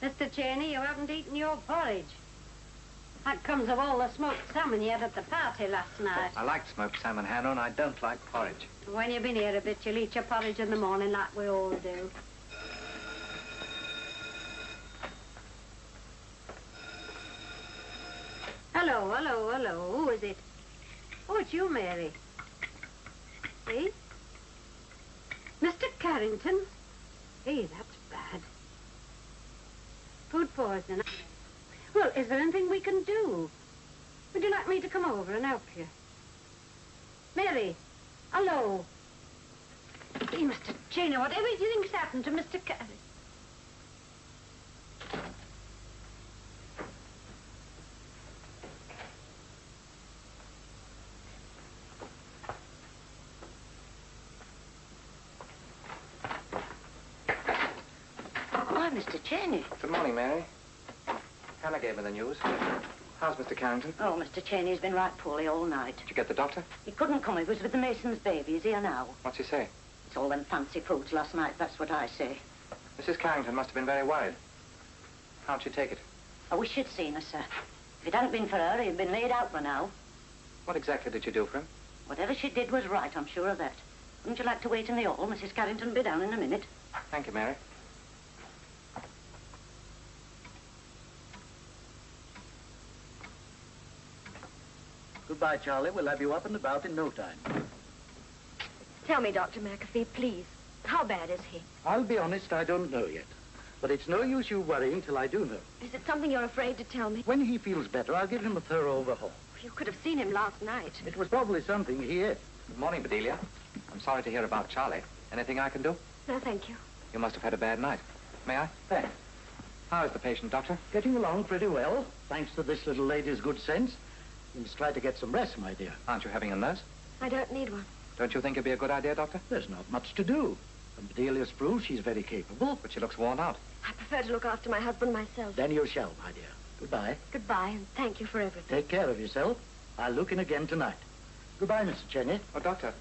Mr. Cheney, you haven't eaten your porridge. That comes of all the smoked salmon you had at the party last night. I like smoked salmon, Hannah, and I don't like porridge. When you've been here a bit, you'll eat your porridge in the morning like we all do. Hello, hello, hello. Who is it? Oh, it's you, Mary. Eh? Mr. Carrington? Hey, that's bad. Food poisoning. Well, is there anything we can do? Would you like me to come over and help you? Mary, hello. Hey, Mr. Cheney, whatever do you think's happened to Mr. Carrington? Why, Mr. Cheney. Good morning, Mary. Hannah gave me the news. How's Mr. Carrington? Oh, Mr. Cheney's been right poorly all night. Did you get the doctor? He couldn't come. He was with the Mason's baby. He's here now. What's he say? It's all them fancy foods last night, that's what I say. Mrs. Carrington must have been very worried. How'd she take it? I wish you'd seen her, sir. If it hadn't been for her, he'd been laid out by now. What exactly did you do for him? Whatever she did was right, I'm sure of that. Wouldn't you like to wait in the hall? Mrs. Carrington will be down in a minute. Thank you, Mary. Goodbye, Charlie. We'll have you up and about in no time. Tell me, Dr. McAfee, please. How bad is he? I'll be honest, I don't know yet. But it's no use you worrying till I do know. Is it something you're afraid to tell me? When he feels better, I'll give him a thorough overhaul. You could have seen him last night. It was probably something he ate. Good morning, Bedelia. I'm sorry to hear about Charlie. Anything I can do? No, thank you. You must have had a bad night. May I? Thanks. How is the patient, Doctor? Getting along pretty well, thanks to this little lady's good sense. You must try to get some rest, my dear. Aren't you having a nurse? I don't need one. Don't you think it'd be a good idea, Doctor? There's not much to do. And Bedelia's proof she's very capable. But she looks worn out. I prefer to look after my husband myself. Then you shall, my dear. Goodbye. Goodbye, and thank you for everything. Take care of yourself. I'll look in again tonight. Goodbye, Mr. Cheney. Oh, Doctor,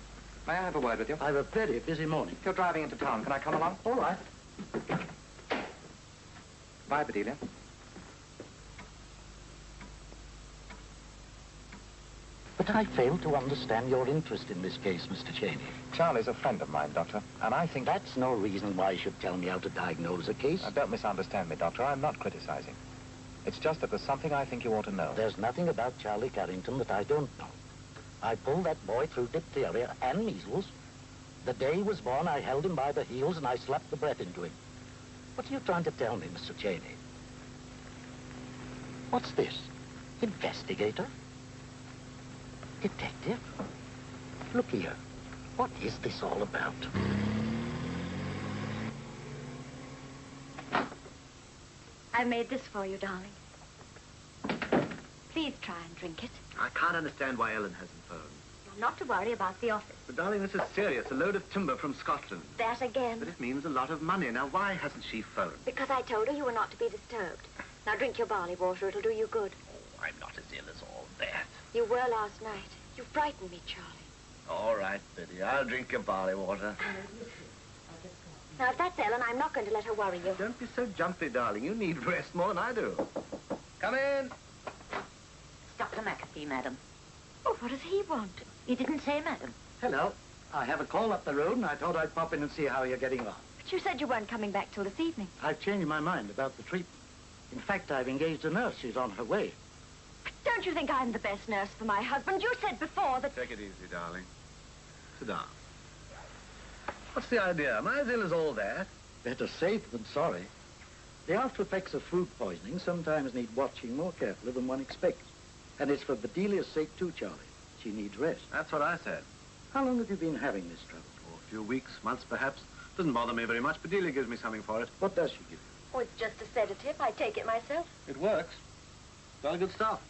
may I have a word with you? I've a very busy morning. If you're driving into town, can I come along? All right. Bye, Bedelia. But I fail to understand your interest in this case, Mr. Cheney. Charlie's a friend of mine, Doctor, and I think... That's no reason why you should tell me how to diagnose a case. Now, don't misunderstand me, Doctor. I'm not criticizing. It's just that there's something I think you ought to know. There's nothing about Charlie Carrington that I don't know. I pulled that boy through diphtheria and measles. The day he was born, I held him by the heels and I slapped the breath into him. What are you trying to tell me, Mr. Cheney? What's this? Investigator? Detective? Look here. What is this all about? I made this for you, darling. Please try and drink it. I can't understand why Ellen hasn't phoned. You're not to worry about the office. But, darling, this is serious. A load of timber from Scotland. That again. But it means a lot of money. Now, why hasn't she phoned? Because I told her you were not to be disturbed. Now drink your barley water. It'll do you good. Oh, I'm not as ill as all that. You were last night. You frightened me, Charlie. All right, Biddy. I'll drink your barley water. Now, if that's Ellen, I'm not going to let her worry you. Don't be so jumpy, darling. You need rest more than I do. Come in. It's Dr. McAfee, madam. Oh, what does he want? He didn't say madam. Hello. I have a call up the road and I thought I'd pop in and see how you're getting on. But you said you weren't coming back till this evening. I've changed my mind about the treatment. In fact, I've engaged a nurse. She's on her way. But don't you think I'm the best nurse for my husband? You said before that... Take it easy, darling. Sit down. What's the idea? Am I as ill as all that? Better safe than sorry. The after effects of food poisoning sometimes need watching more carefully than one expects. And it's for Bedelia's sake too, Charlie. She needs rest. That's what I said. How long have you been having this trouble? Oh, a few weeks, months perhaps. Doesn't bother me very much. Bedelia gives me something for it. What does she give you? Oh, it's just a sedative. I take it myself. It works. Very good stuff.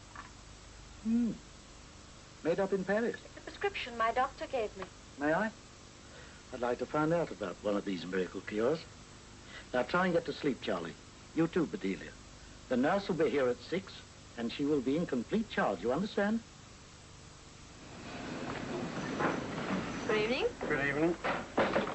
Made up in Paris. It's a prescription my doctor gave me. May I? I'd like to find out about one of these miracle cures. Now try and get to sleep, Charlie. You too, Bedelia. The nurse will be here at 6, and she will be in complete charge, you understand? Good evening. Good evening.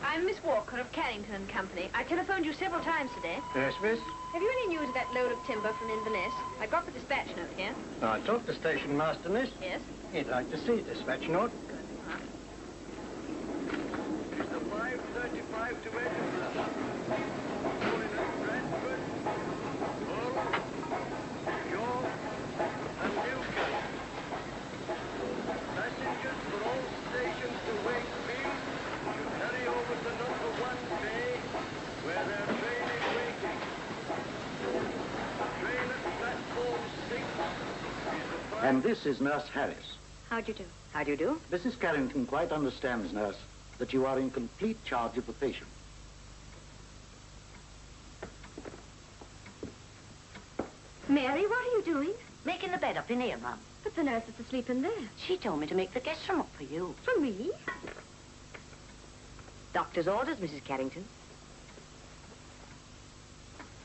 I'm Miss Walker of Carrington and Company. I telephoned you several times today. Yes, miss? Have you any news of that load of timber from Inverness? I got the dispatch note here. I talked to station master, miss. Yes? He'd like to see dispatch note. Mr. 535 to Edinburgh. Going at Bradford, Hull, York, and Newcastle. Passengers for all stations to Wakefield should hurry over to number 1 bay, where their train is waiting. Train at platform 6 is the... And this is Nurse Harris. How'd you do? How do you do? Mrs. Carrington quite understands, nurse, that you are in complete charge of the patient. Mary, what are you doing? Making the bed up in here, Mum. But the nurse is asleep in there. She told me to make the guest room up for you. For me? Doctor's orders, Mrs. Carrington.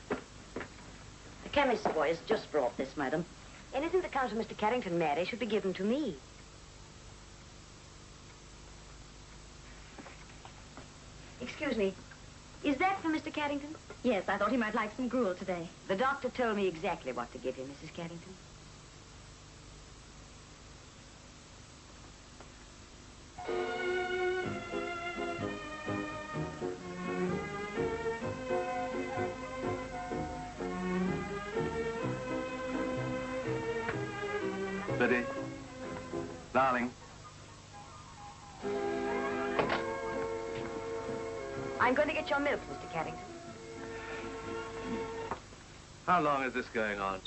The chemist's boy has just brought this, madam. Anything that comes from Mr. Carrington, Mary, should be given to me. Excuse me. Is that for Mr. Carrington? Yes, I thought he might like some gruel today. The doctor told me exactly what to give him, Mrs. Carrington. Biddy. Darling. I'm going to get your milk, Mr. Carrington. How long is this going on?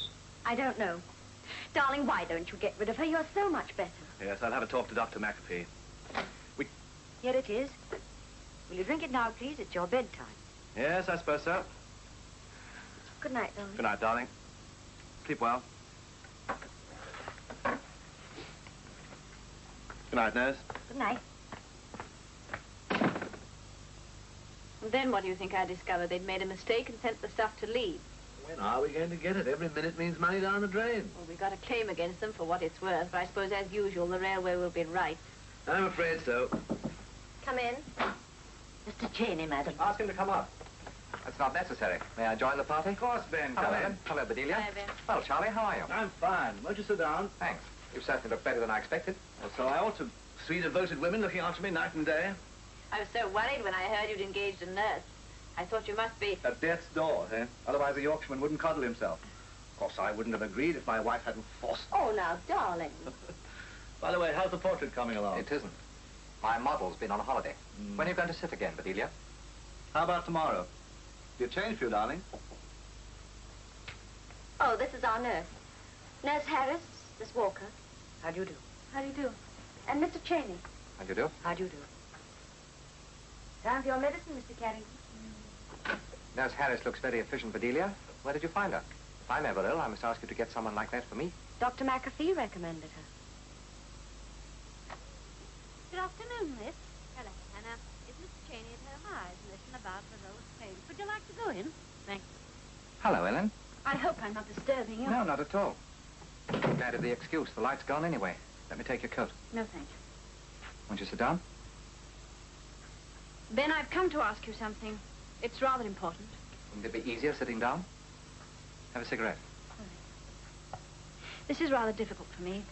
I don't know. Darling, why don't you get rid of her? You're so much better. Yes, I'll have a talk to Dr. McAfee. Here it is. Will you drink it now, please? It's your bedtime. Yes, I suppose so. Good night, darling. Good night, darling. Sleep well. Good night, nurse. Good night. And then what do you think I discovered? They'd made a mistake and sent the stuff to Lee. When are we going to get it? Every minute means money down the drain. Well, we got a claim against them for what it's worth, but I suppose, as usual, the railway will be right. I'm afraid so. Come in. Mr. Cheney, madam. Ask him to come up. That's not necessary. May I join the party? Of course, Ben. Hello, Come in. Ellen. Hello, Bedelia. Hi, Ben. Well, Charlie, how are you? I'm fine. Won't you sit down? Thanks. You certainly look better than I expected. Well, so I ought to. 3 devoted women looking after me night and day. I was so worried when I heard you'd engaged a nurse. I thought you must be... At death's door, eh? Otherwise a Yorkshireman wouldn't coddle himself. Of course, I wouldn't have agreed if my wife hadn't forced... Oh, now, darling. By the way, how's the portrait coming along? It isn't. My model's been on holiday. When are you going to sit again, Bedelia? How about tomorrow? You changed for you, darling. Oh, this is our nurse. Nurse Harris, Miss Walker. How do you do? How do you do? And Mr. Cheney. How do you do? How do you do? Time for your medicine, Mr. Carrington. Nurse Harris looks very efficient, Bedelia. Where did you find her? If I'm ever ill, I must ask you to get someone like that for me. Dr. McAfee recommended her. Good afternoon, Miss. Hello, Hannah. Is Mr. Cheney at home? I listen about the old things. Would you like to go in? Thank you. Hello, Ellen. I hope I'm not disturbing you. No, not at all. Glad of the excuse. The light's gone anyway. Let me take your coat. No, thank you. Won't you sit down? Ben, I've come to ask you something. It's rather important. Wouldn't it be easier sitting down? Have a cigarette. This is rather difficult for me.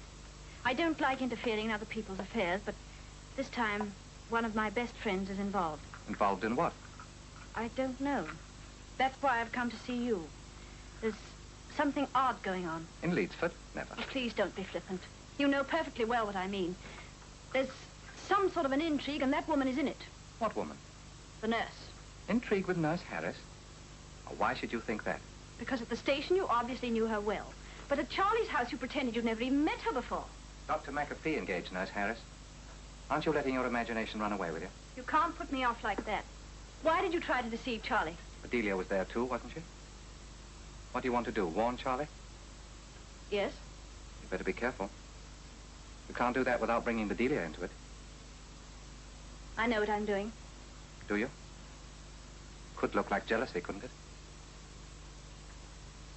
I don't like interfering in other people's affairs, but this time, one of my best friends is involved. Involved in what? I don't know. That's why I've come to see you. There's something odd going on. In Leedsford? Never. Oh, please don't be flippant. You know perfectly well what I mean. There's some sort of an intrigue, and that woman is in it. What woman? The nurse. Intrigue with Nurse Harris? Oh, why should you think that? Because at the station, you obviously knew her well. But at Charlie's house, you pretended you'd never even met her before. Dr. McAfee engaged Nurse Harris. Aren't you letting your imagination run away with you? You can't put me off like that. Why did you try to deceive Charlie? Bedelia was there too, wasn't she? What do you want to do, warn Charlie? Yes. You better be careful. You can't do that without bringing Bedelia into it. I know what I'm doing. Do you? Could look like jealousy, couldn't it?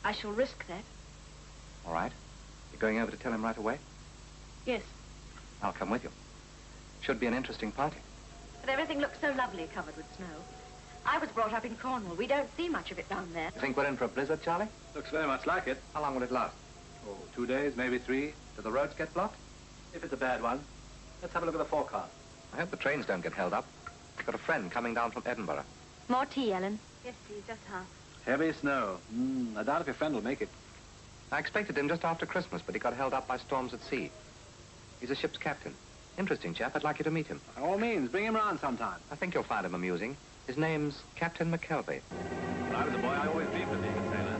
I shall risk that. All right. You're going over to tell him right away? Yes. I'll come with you. Should be an interesting party. But everything looks so lovely covered with snow. I was brought up in Cornwall. We don't see much of it down there. You think we're in for a blizzard, Charlie? Looks very much like it. How long will it last? Oh, 2 days, maybe 3. Do the roads get blocked? If it's a bad one. Let's have a look at the forecast. I hope the trains don't get held up. I've got a friend coming down from Edinburgh. More tea, Ellen? Yes, please, just half. Heavy snow. I doubt if your friend will make it. I expected him just after Christmas, but he got held up by storms at sea. He's a ship's captain. Interesting chap. I'd like you to meet him. By all means, bring him round sometime. I think you'll find him amusing. His name's Captain McKelvey. When I was a boy, I always dreamed of being a sailor.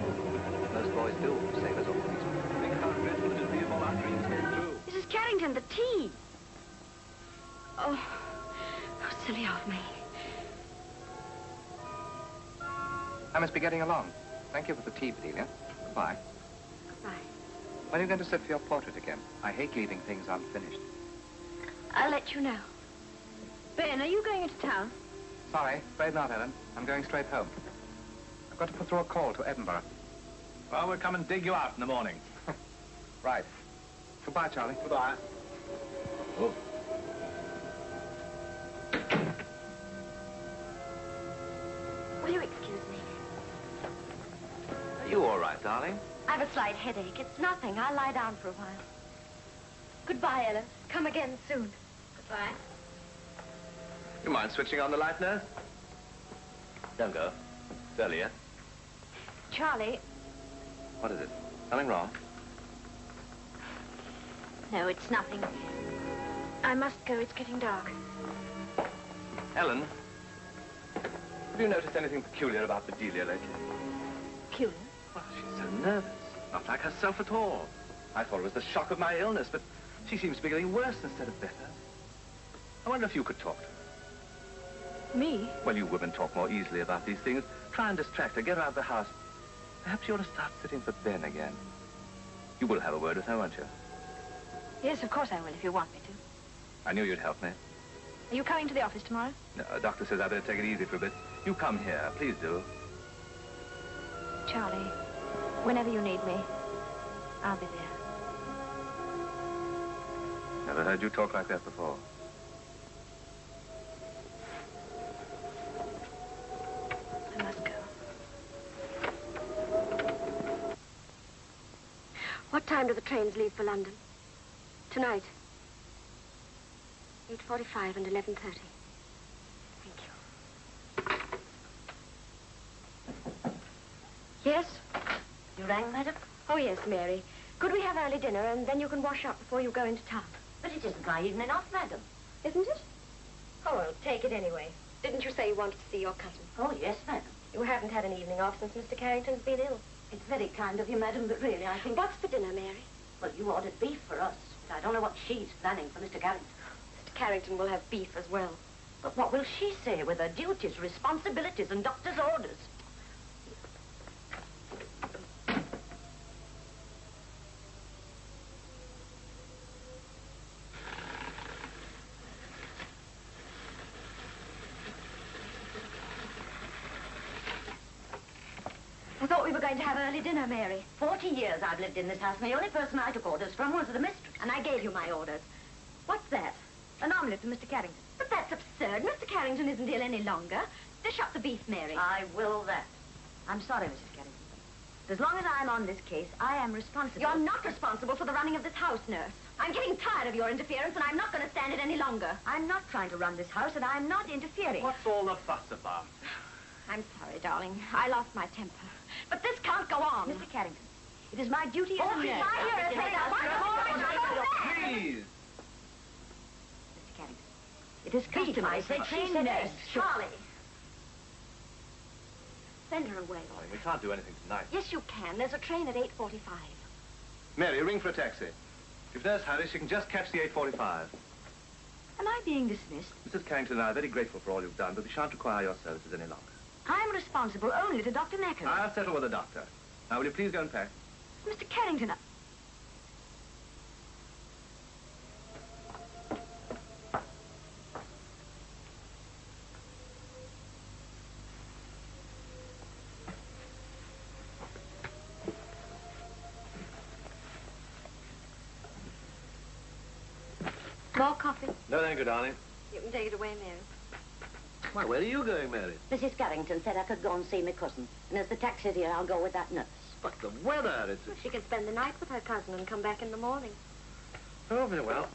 Most boys do, sailors or policemen. Think how dreadful it would be if all our dreams came true. Mrs. Carrington, the tea. Oh, how silly of me. I must be getting along. Thank you for the tea, Bedelia. Goodbye. Goodbye. When are you going to sit for your portrait again? I hate leaving things unfinished. I'll let you know. Ben, are you going into town? Sorry, afraid not, Ellen. I'm going straight home. I've got to put through a call to Edinburgh. Well, we'll come and dig you out in the morning. Right. Goodbye, Charlie. Goodbye. Oh. Will you excuse me? Are you all right, darling? I've a slight headache. It's nothing. I'll lie down for a while. Goodbye, Ellen. Come again soon. Goodbye. You mind switching on the light, nurse? Don't go. It's early yet. Charlie. What is it? Something wrong? No, it's nothing. I must go. It's getting dark. Ellen, have you noticed anything peculiar about Bedelia lately? Peculiar? Well, she's so nervous. Not like herself at all. I thought it was the shock of my illness, but she seems to be getting worse instead of better. I wonder if you could talk to her. Me? Well, you women talk more easily about these things. Try and distract her. Get her out of the house. Perhaps you ought to start sitting for Ben again. You will have a word with her, won't you? Yes, of course I will, if you want me to. I knew you'd help me. Are you coming to the office tomorrow? No, the doctor says I better take it easy for a bit. You come here. Please do. Charlie, whenever you need me, I'll be there. Never heard you talk like that before. I must go. What time do the trains leave for London? Tonight. 8:45 and 11:30. Thank you. Yes? You rang, madam? Oh, yes, Mary. Could we have early dinner, and then you can wash up before you go into town? But it isn't my evening off, madam. Isn't it? Oh, well, take it anyway. Didn't you say you wanted to see your cousin? Oh, yes, madam. You haven't had an evening off since Mr. Carrington's been ill. It's very kind of you, madam, but really, I think... What's for dinner, Mary? Well, you ordered beef for us, but I don't know what she's planning for Mr. Carrington. Mr. Carrington will have beef as well. But what will she say with her duties, responsibilities, and doctor's orders? I thought we were going to have early dinner, Mary. 40 years I've lived in this house, and the only person I took orders from was the mistress. And I gave you my orders. What's that? An omelette for Mr. Carrington. But that's absurd. Mr. Carrington isn't ill any longer. Dish up the beef, Mary. I will that. I'm sorry, Mrs. Carrington. As long as I'm on this case, I am responsible. You're not responsible for the running of this house, nurse. I'm getting tired of your interference, and I'm not going to stand it any longer. I'm not trying to run this house, and I'm not interfering. What's all the fuss about? I'm sorry, darling. I lost my temper. But this can't go on. Mr. Carrington, it is my duty as a nurse. Please! Mr. Carrington, it is customary for a trained nurse. Charlie. Send her away. We can't do anything tonight. Yes, you can. There's a train at 8:45. Mary, ring for a taxi. If Nurse hurries, she can just catch the 8:45. Am I being dismissed? Mrs. Carrington and I are very grateful for all you've done, but we shan't require your services any longer. I'm responsible only to Dr. Necker. I'll settle with the doctor. Now, will you please go and pack? Mr. Carrington, More coffee? No, thank you, darling. You can take it away, Mary. Why, where are you going, Mary? Mrs. Carrington said I could go and see my cousin. And as the taxi's here, I'll go with that nurse. But the weather, it's... Well, she can spend the night with her cousin and come back in the morning. Oh, very well.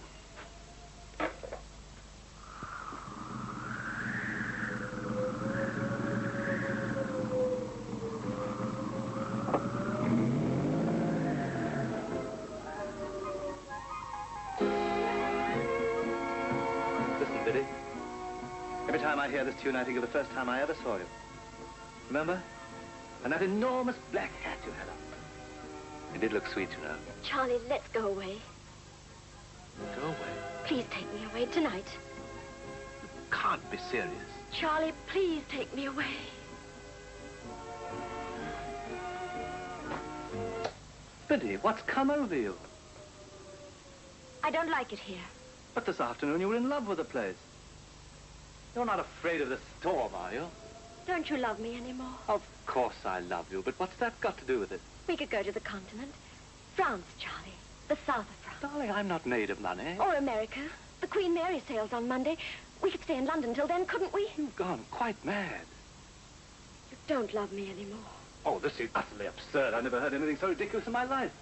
Listen, Biddy. Every time I hear this tune, I think of the first time I ever saw you. Remember? And that enormous black hat you had on. It did look sweet, you know. Charlie, let's go away. Go away. Please take me away tonight. You can't be serious. Charlie, please take me away. Biddy, what's come over you? I don't like it here. But this afternoon you were in love with the place. You're not afraid of the storm, are you? Don't you love me anymore? Of course I love you, but what's that got to do with it? We could go to the continent. France, Charlie. The south of France. Darling, I'm not made of money. Or America. The Queen Mary sails on Monday. We could stay in London till then, couldn't we? You've gone quite mad. You don't love me anymore. Oh, this is utterly absurd. I never heard anything so ridiculous in my life.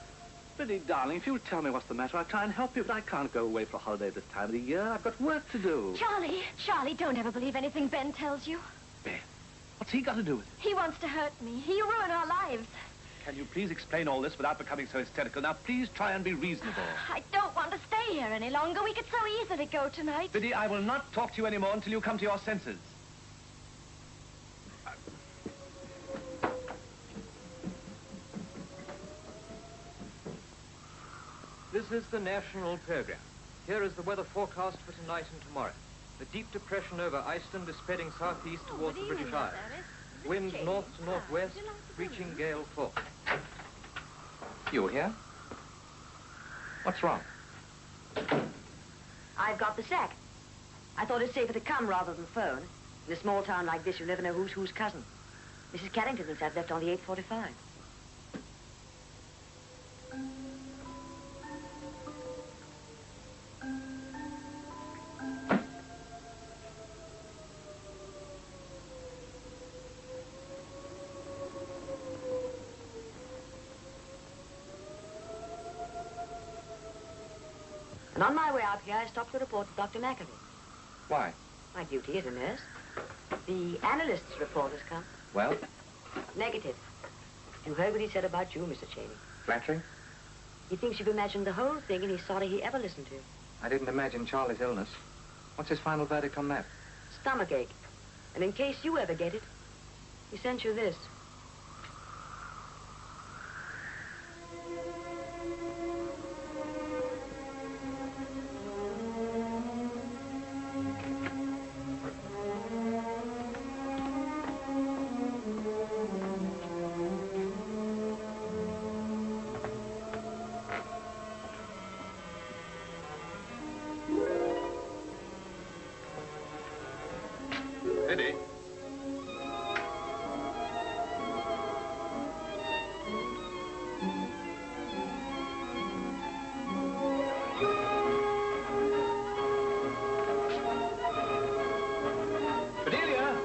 Biddy, darling, if you'll tell me what's the matter, I'll try and help you, but I can't go away for a holiday this time of the year. I've got work to do. Charlie, don't ever believe anything Ben tells you. Ben? What's he got to do with it? He wants to hurt me. He'll ruin our lives. Can you please explain all this without becoming so hysterical? Now, please try and be reasonable. I don't want to stay here any longer. We could so easily go tonight. Biddy, I will not talk to you anymore until you come to your senses. This is the national program. Here is the weather forecast for tonight and tomorrow. The deep depression over Iceland is spreading southeast towards the British Isles. Winds north to northwest, reaching gale force. You here? What's wrong? I've got the sack. I thought it's safer to come rather than phone. In a small town like this, you never know who's whose cousin. Mrs. Carrington thinks I've left on the 8:45. And on my way out here, I stopped to report to Dr. McAvey. Why? My duty as a nurse. The analyst's report has come. Well? Negative. You heard what he said about you, Mr. Cheney. Flattering? He thinks you've imagined the whole thing, and he's sorry he ever listened to you. I didn't imagine Charlie's illness. What's his final verdict on that? Stomachache. And in case you ever get it, he sent you this. Biddy? Bedelia?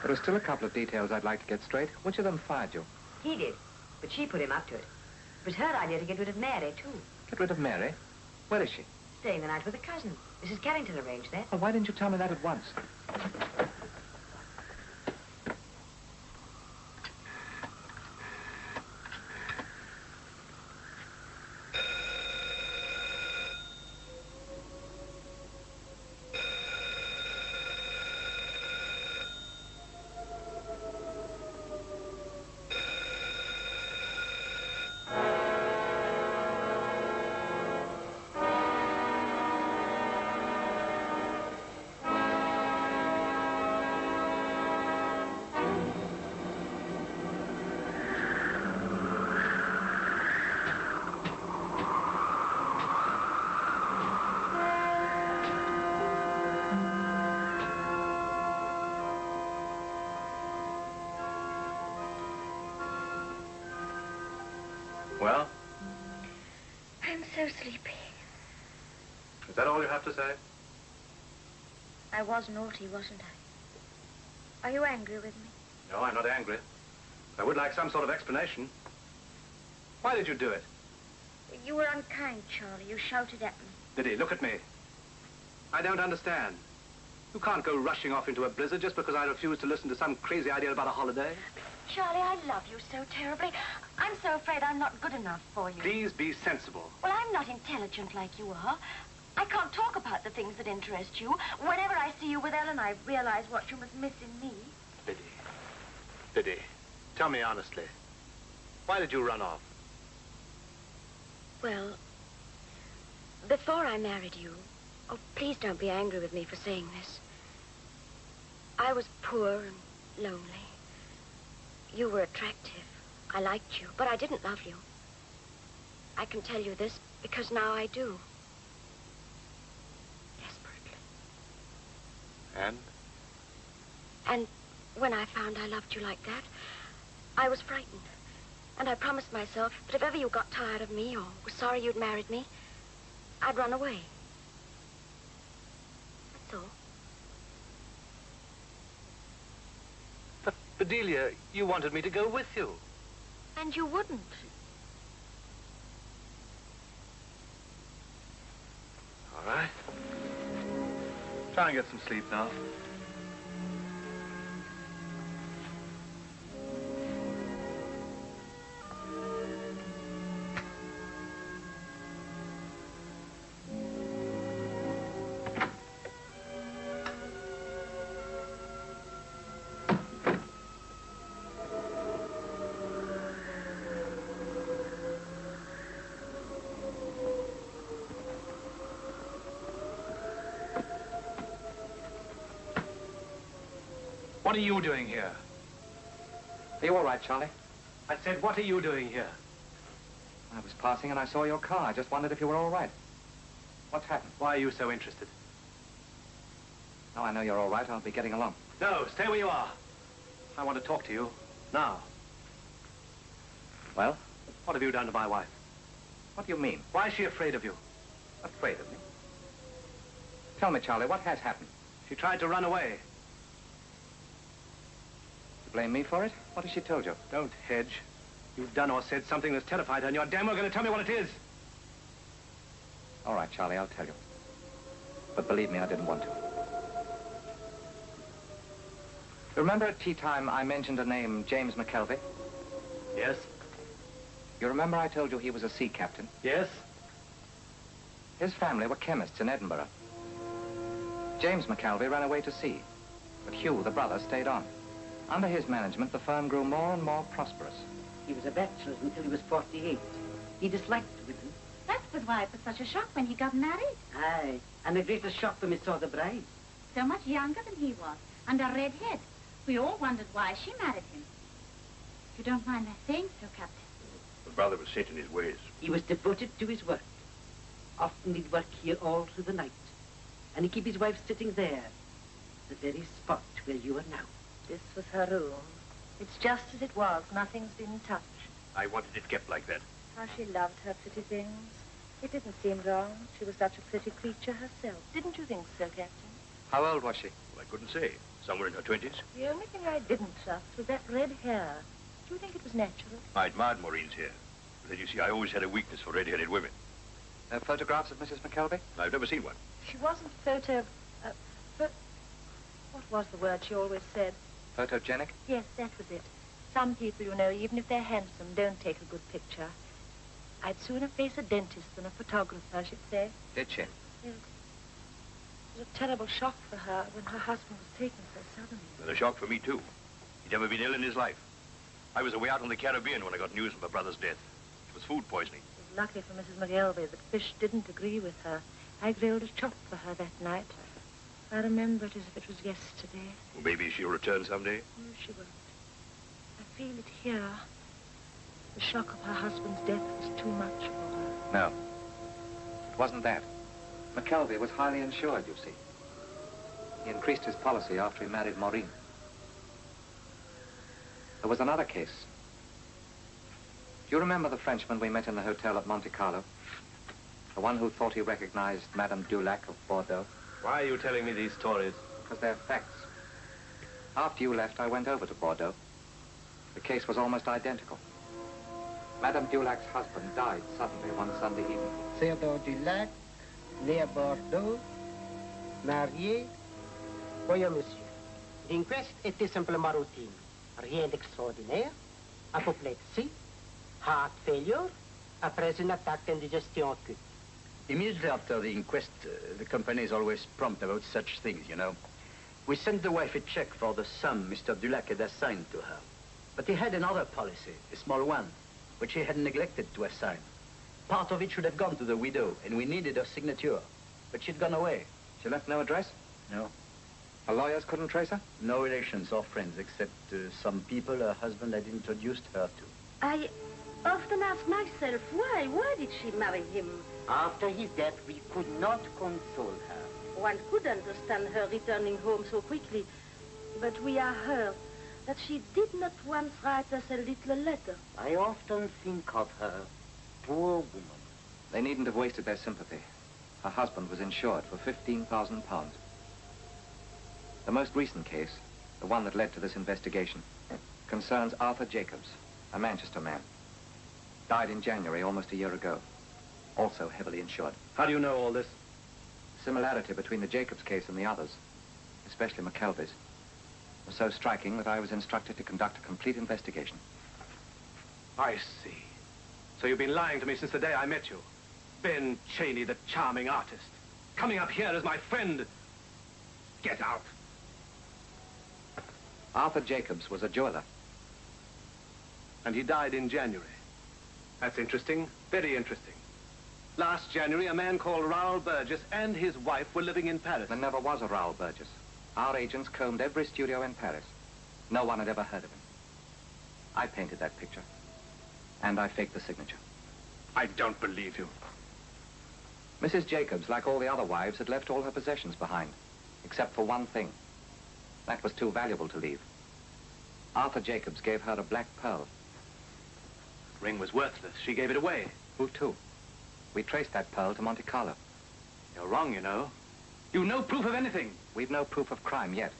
There are still a couple of details I'd like to get straight. Which of them fired you? He did, but she put him up to it. It was her idea to get rid of Mary, too. Get rid of Mary? Where is she? Staying the night with a cousin. Mrs. Carrington arranged that. Well, why didn't you tell me that at once? I'm so sleepy. Is that all you have to say? I was naughty, wasn't I? Are you angry with me? No, I'm not angry. I would like some sort of explanation. Why did you do it? You were unkind, Charlie. You shouted at me. Biddy, look at me. I don't understand. You can't go rushing off into a blizzard just because I refuse to listen to some crazy idea about a holiday. Charlie, I love you so terribly. I'm so afraid I'm not good enough for you. Please be sensible. Well, I'm not intelligent like you are. I can't talk about the things that interest you. Whenever I see you with Ellen, I realize what you must miss in me. Biddy. Biddy, tell me honestly. Why did you run off? Well, before I married you, oh, please don't be angry with me for saying this. I was poor and lonely. You were attractive. I liked you, but I didn't love you. I can tell you this because now I do. Desperately. And? And when I found I loved you like that, I was frightened. And I promised myself that if ever you got tired of me or was sorry you'd married me, I'd run away. That's all. But, Bedelia, you wanted me to go with you. And you wouldn't. All right. Try and get some sleep now. What are you doing here? Are you all right, Charlie? I said, what are you doing here? I was passing and I saw your car. I just wondered if you were all right. What's happened? Why are you so interested? Now I know you're all right. I'll be getting along. No, stay where you are. I want to talk to you now. Well? What have you done to my wife? What do you mean? Why is she afraid of you? Afraid of me? Tell me, Charlie, what has happened? She tried to run away. You blame me for it? What has she told you? Don't hedge. You've done or said something that's terrified her, and you're damn well going to tell me what it is. All right, Charlie, I'll tell you. But believe me, I didn't want to. You remember at tea time I mentioned a name, James McKelvey? Yes. You remember I told you he was a sea captain? Yes. His family were chemists in Edinburgh. James McKelvey ran away to sea, but Hugh, the brother, stayed on. Under his management, the firm grew more and more prosperous. He was a bachelor until he was 48. He disliked women. That was why it was such a shock when he got married. Aye, and a greater shock when we saw the bride. So much younger than he was, and a red head. We all wondered why she married him. If you don't mind my saying so, Captain. The brother was set in his ways. He was devoted to his work. Often he'd work here all through the night. And he'd keep his wife sitting there, the very spot where you are now. This was her room. It's just as it was. Nothing's been touched. I wanted it kept like that. How she loved her pretty things. It didn't seem wrong. She was such a pretty creature herself. Didn't you think so, Captain? How old was she? Well, I couldn't say. Somewhere in her 20s. The only thing I didn't trust was that red hair. Do you think it was natural? I admired Maureen's hair. But then you see, I always had a weakness for red-headed women. No photographs of Mrs. McKelvey? I've never seen one. She wasn't what was the word she always said? Photogenic? Yes, that was it. Some people, you know, even if they're handsome, don't take a good picture. I'd sooner face a dentist than a photographer, she'd say. Did she? Yes. It was a terrible shock for her when her husband was taken so suddenly. And a shock for me, too. He'd never been ill in his life. I was away out in the Caribbean when I got news of my brother's death. It was food poisoning. It was lucky for Mrs. McKelvey that fish didn't agree with her. I grilled a chop for her that night. I remember it as if it was yesterday. Well, maybe she'll return someday. No, she won't. I feel it here. The shock of her husband's death was too much for her. No. It wasn't that. McKelvey was highly insured, you see. He increased his policy after he married Maureen. There was another case. Do you remember the Frenchman we met in the hotel at Monte Carlo? The one who thought he recognized Madame Dulac of Bordeaux. Why are you telling me these stories? Because they're facts. After you left, I went over to Bordeaux. The case was almost identical. Madame Dulac's husband died suddenly one Sunday evening. Theodore Dulac, né à Bordeaux, marié. Voyons, monsieur. L'inquest était simplement routine. Rien d'extraordinaire. Apoplexie, heart failure, après une attaque d'indigestion acute. Immediately after the inquest, the company is always prompt about such things, you know. We sent the wife a check for the sum Mr. Dulac had assigned to her. But he had another policy, a small one, which he had neglected to assign. Part of it should have gone to the widow, and we needed her signature. But she'd gone away. She left no address? No. Her lawyers couldn't trace her? No relations or friends, except some people her husband had introduced her to. I often ask myself, why? Why did she marry him? After his death, we could not console her. One could understand her returning home so quickly, but we are hurt that she did not once write us a little letter. I often think of her. Poor woman. They needn't have wasted their sympathy. Her husband was insured for £15,000. The most recent case, the one that led to this investigation, concerns Arthur Jacobs, a Manchester man. Died in January, almost a year ago. Also heavily insured. How do you know all this? Similarity between the Jacobs case and the others, especially McKelvey's, was so striking that I was instructed to conduct a complete investigation. I see. So you've been lying to me since the day I met you. Ben Cheney, the charming artist. Coming up here as my friend. Get out. Arthur Jacobs was a jeweler. And he died in January. That's interesting. Very interesting. Last January, a man called Raoul Burgess and his wife were living in Paris. There never was a Raoul Burgess. Our agents combed every studio in Paris. No one had ever heard of him. I painted that picture. And I faked the signature. I don't believe you. Mrs. Jacobs, like all the other wives, had left all her possessions behind, except for one thing. That was too valuable to leave. Arthur Jacobs gave her a black pearl. The ring was worthless. She gave it away. Who to? We traced that pearl to Monte Carlo. You're wrong, you know. You've no proof of anything. We've no proof of crime yet.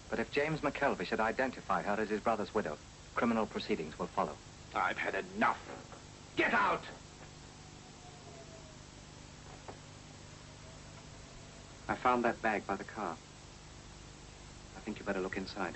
But if James McKelvey should identify her as his brother's widow, criminal proceedings will follow. I've had enough. Get out! I found that bag by the car. I think you better look inside.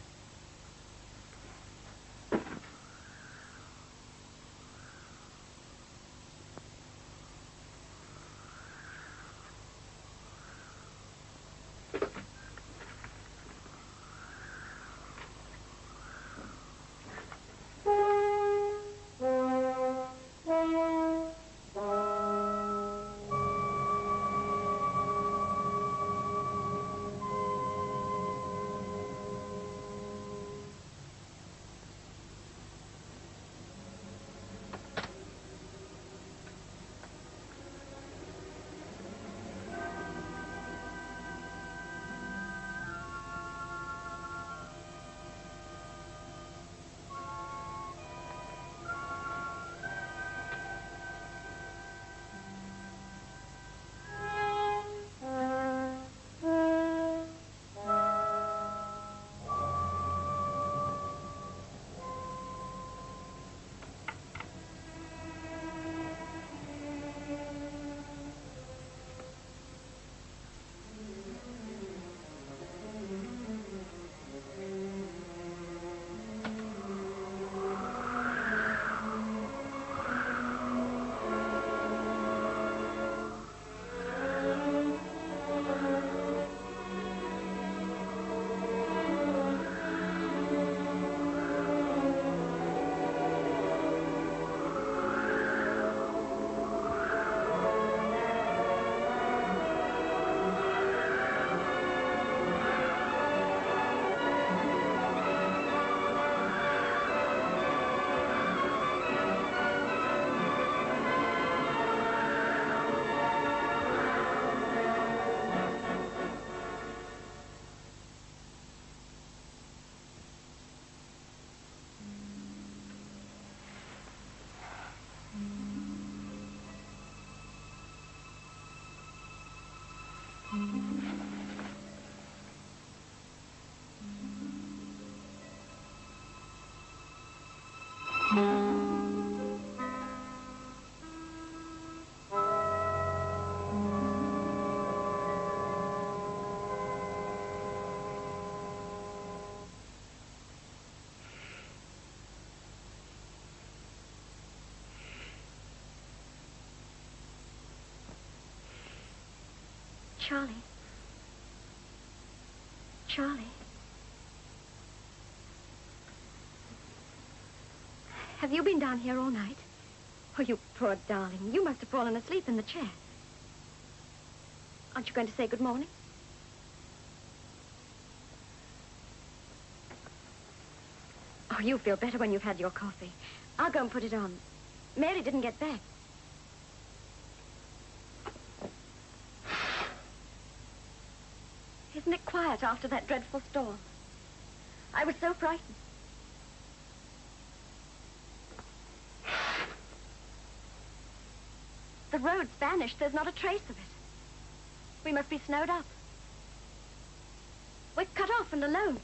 Charlie. Charlie. Have you been down here all night? Oh, you poor darling. You must have fallen asleep in the chair. Aren't you going to say good morning? Oh, you feel better when you've had your coffee. I'll go and put it on. Mary didn't get back. Isn't it quiet after that dreadful storm? I was so frightened. The road's vanished. There's not a trace of it. We must be snowed up. We're cut off and alone.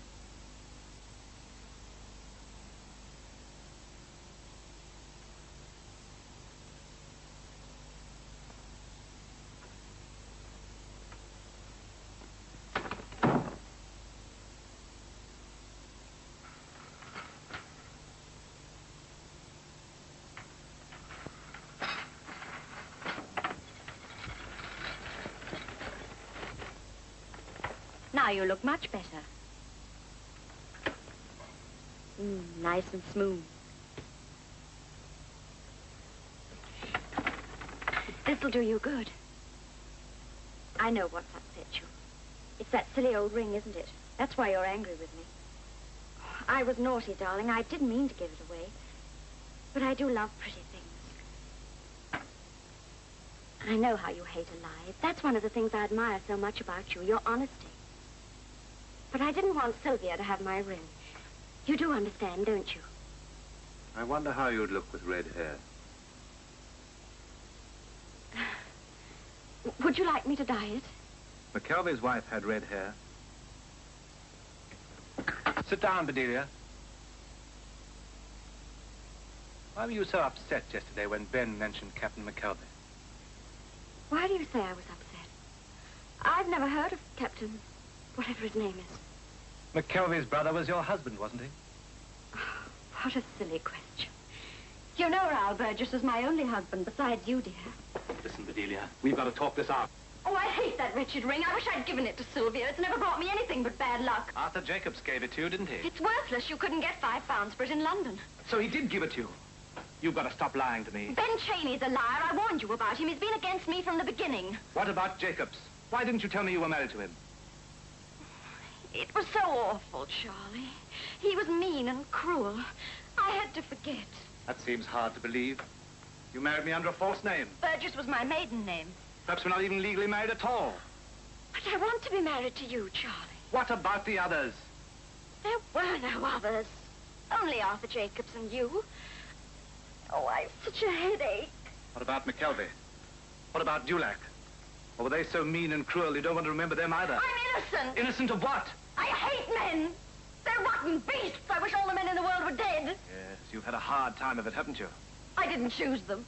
Now you look much better. Nice and smooth. This'll do you good. I know what's upset you. It's that silly old ring, isn't it? That's why you're angry with me. I was naughty, darling. I didn't mean to give it away. But I do love pretty things. I know how you hate a lie. That's one of the things I admire so much about you, your honesty. But I didn't want Sylvia to have my ring. You do understand, don't you? I wonder how you'd look with red hair. Would you like me to dye it? McKelvey's wife had red hair. Sit down, Bedelia. Why were you so upset yesterday when Ben mentioned Captain McKelvey? Why do you say I was upset? I've never heard of Captain... whatever his name is. McKelvey's brother was your husband, wasn't he? Oh, what a silly question. You know Raoul Burgess was my only husband besides you, dear. Listen, Bedelia, we've got to talk this out. Oh, I hate that wretched ring. I wish I'd given it to Sylvia. It's never brought me anything but bad luck. Arthur Jacobs gave it to you, didn't he? It's worthless. You couldn't get £5 for it in London. So he did give it to you. You've got to stop lying to me. Ben Cheney's a liar. I warned you about him. He's been against me from the beginning. What about Jacobs? Why didn't you tell me you were married to him? It was so awful, Charlie. He was mean and cruel. I had to forget. That seems hard to believe. You married me under a false name. Burgess was my maiden name. Perhaps we're not even legally married at all. But I want to be married to you, Charlie. What about the others? There were no others. Only Arthur Jacobs and you. Oh, I've such a headache. What about McKelvey? What about Dulac? Or were they so mean and cruel you don't want to remember them either? I'm innocent. Innocent of what? I hate men. They're rotten beasts. I wish all the men in the world were dead. Yes, you've had a hard time of it, haven't you? I didn't choose them.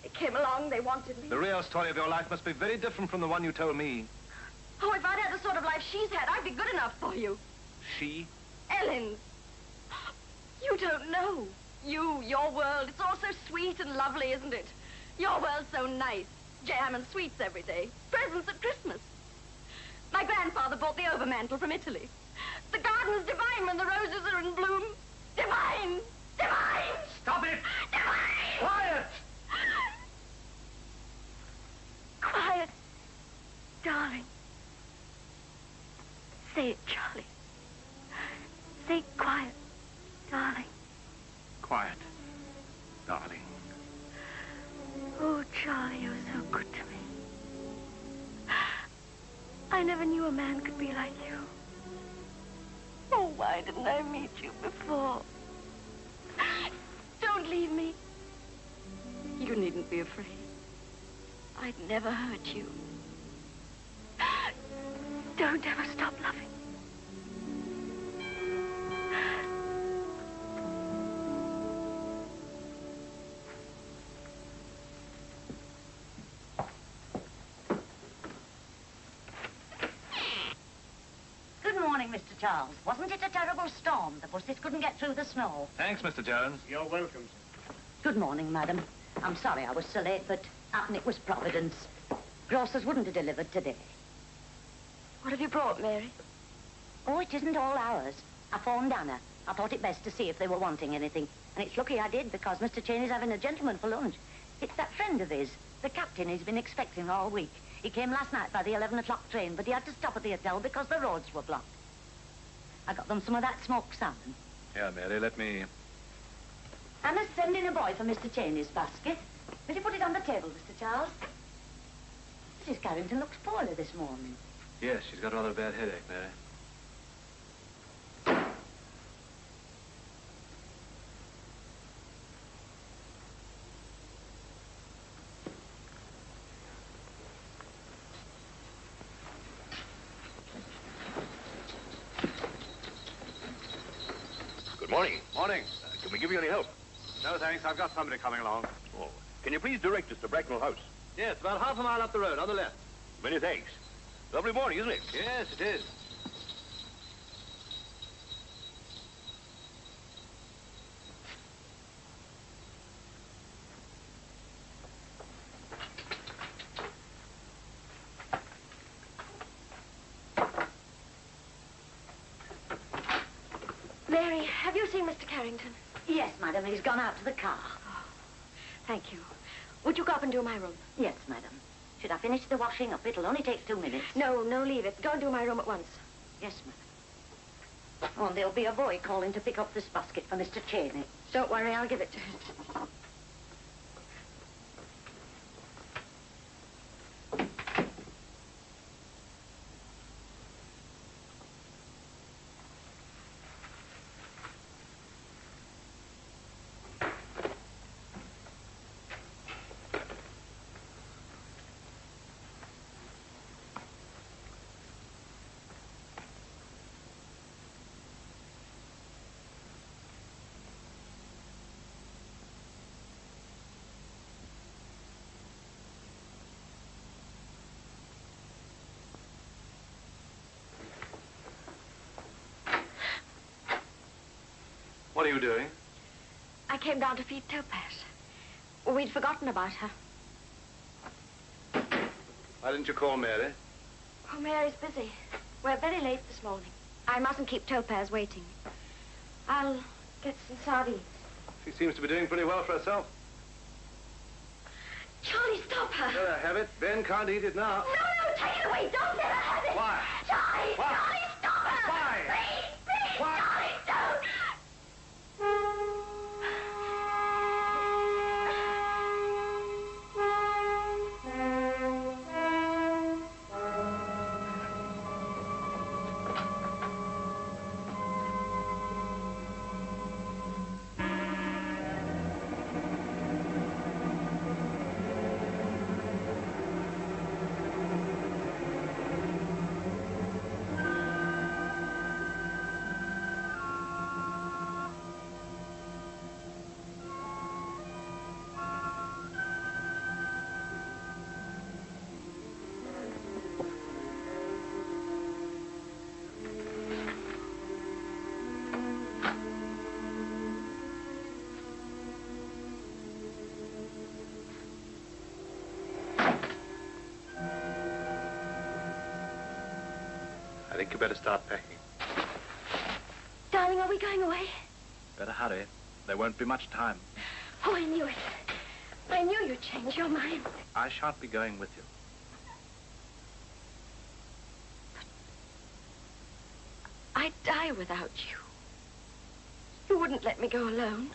They came along, they wanted me. The real story of your life must be very different from the one you told me. Oh, if I'd had the sort of life she's had, I'd be good enough for you. She? Ellen. You don't know. Your world, it's all so sweet and lovely, isn't it? Your world's so nice. Jam and sweets every day. Presents at Christmas. My grandfather brought the overmantel from Italy. The garden's divine when the roses are in bloom. Divine! Divine! Stop it! Divine! Quiet! Quiet, darling. Say it, Charlie. Say quiet, darling. Quiet, darling. Oh, Charlie, you're so good to me. I never knew a man could be like you. Oh, why didn't I meet you before? Don't leave me. You needn't be afraid. I'd never hurt you. Don't ever stop loving. Good morning, Mr. Charles. Wasn't it a terrible storm? The buses couldn't get through the snow. Thanks, Mr. Jones. You're welcome, sir. Good morning, madam. I'm sorry I was so late, but it was Providence. Grocers wouldn't have delivered today. What have you brought, Mary? Oh, it isn't all ours. I phoned Anna. I thought it best to see if they were wanting anything. And it's lucky I did, because Mr. Cheney's having a gentleman for lunch. It's that friend of his, the captain he's been expecting all week. He came last night by the 11 o'clock train, but he had to stop at the hotel because the roads were blocked. I got them some of that smoked salmon. Here, Mary, let me... Anna's sending a boy for Mr. Cheney's basket. Will you put it on the table, Mr. Charles? Mrs. Carrington looks poorly this morning. Yes, she's got rather a bad headache, Mary. Good morning. Morning. Can we give you any help? No, thanks. I've got somebody coming along. Oh. Can you please direct us to Bracknell House? Yes, about half a mile up the road, on the left. Many thanks. Lovely morning, isn't it? Yes, it is. Mary, have you seen Mr. Carrington? Yes, madam. He's gone out to the car. Oh, thank you. Would you go up and do my room? Yes, madam. Should I finish the washing up? It'll only take 2 minutes. No, leave it. Go and do my room at once. Yes, madam. Oh, and there'll be a boy calling to pick up this basket for Mr. Cheney. Don't worry, I'll give it to him. What are you doing? I came down to feed Topaz. We'd forgotten about her. Why didn't you call Mary? Oh, Mary's busy. We're very late this morning. I mustn't keep Topaz waiting. I'll get some sardines. She seems to be doing pretty well for herself. Charlie, stop her. Let her have it. Ben can't eat it now. No, take it away. Don't let her have it. Why? Charlie, Why? Charlie, stop her. Why? Please, Why? Charlie, don't. I think you better start packing. Darling, are we going away? Better hurry. There won't be much time. Oh, I knew it. I knew you'd change your mind. I shan't be going with you. I'd die without you. You wouldn't let me go alone.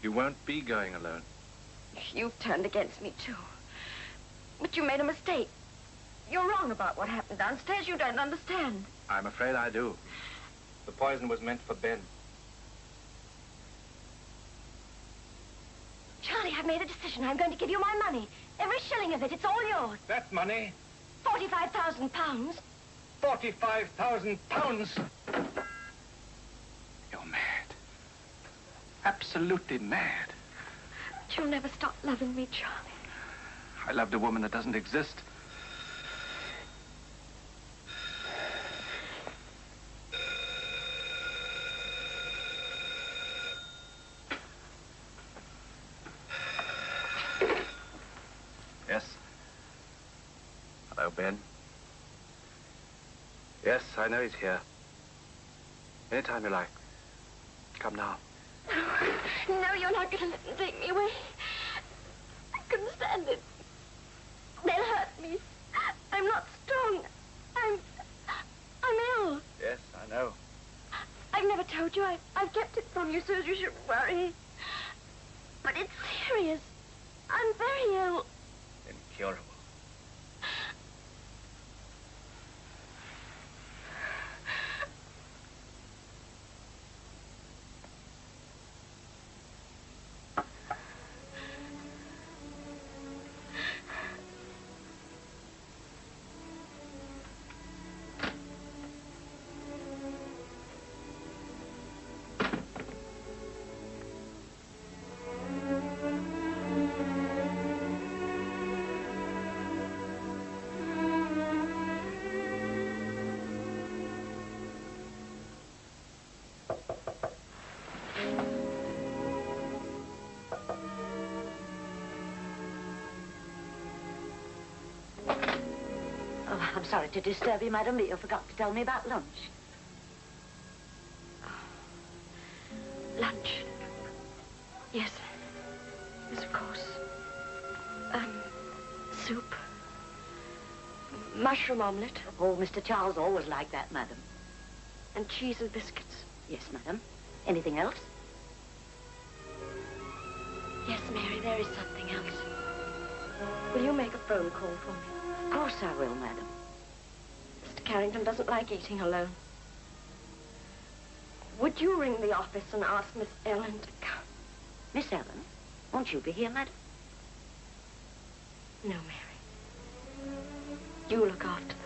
You won't be going alone. You've turned against me, too. But you made a mistake. You're wrong about what happened downstairs. You don't understand. I'm afraid I do. The poison was meant for Ben. Charlie, I've made a decision. I'm going to give you my money. Every shilling of it. It's all yours. That money? 45,000 pounds. £45,000. You're mad. Absolutely mad. But you'll never stop loving me, Charlie. I loved a woman that doesn't exist. Yes? Hello, Ben. Yes, I know he's here. Anytime you like. Come now. No, you're not going to let them take me away. I couldn't stand it. They'll hurt me. I'm not strong. I'm ill. Yes, I know. I've never told you. I've kept it from you so you shouldn't worry. But it's serious. I'm very ill. Incurable. I'm sorry to disturb you, madam, but you forgot to tell me about lunch. Lunch? Yes. Yes, of course. Soup. Mushroom omelette. Oh, Mr. Charles always liked that, madam. And cheese and biscuits. Yes, madam. Anything else? Yes, Mary, there is something else. Will you make a phone call for me? Of course I will, madam. Mr. Carrington doesn't like eating alone. Would you ring the office and ask Miss Ellen to come? Miss Ellen? Won't you be here, madam? No, Mary. You look after them.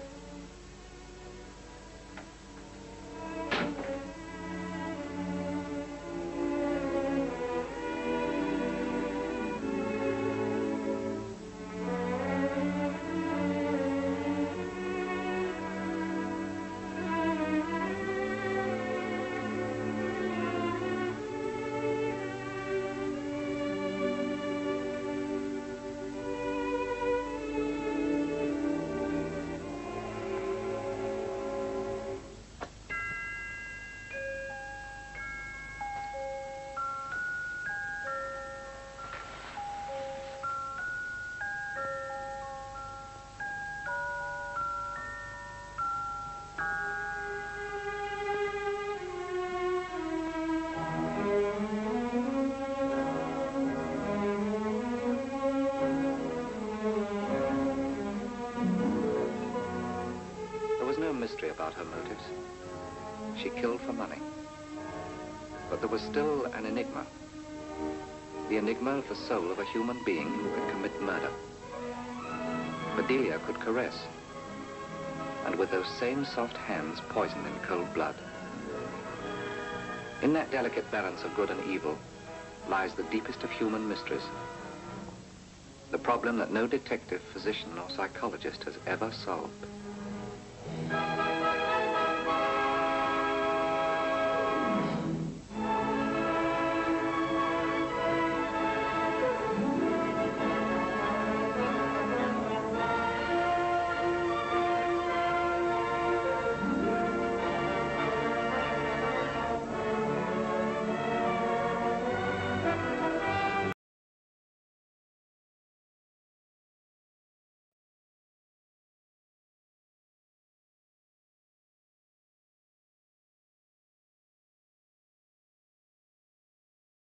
Mystery about her motives. She killed for money. But there was still an enigma. The enigma of the soul of a human being who could commit murder. Bedelia could caress, and with those same soft hands poison in cold blood. In that delicate balance of good and evil lies the deepest of human mysteries. The problem that no detective, physician, or psychologist has ever solved.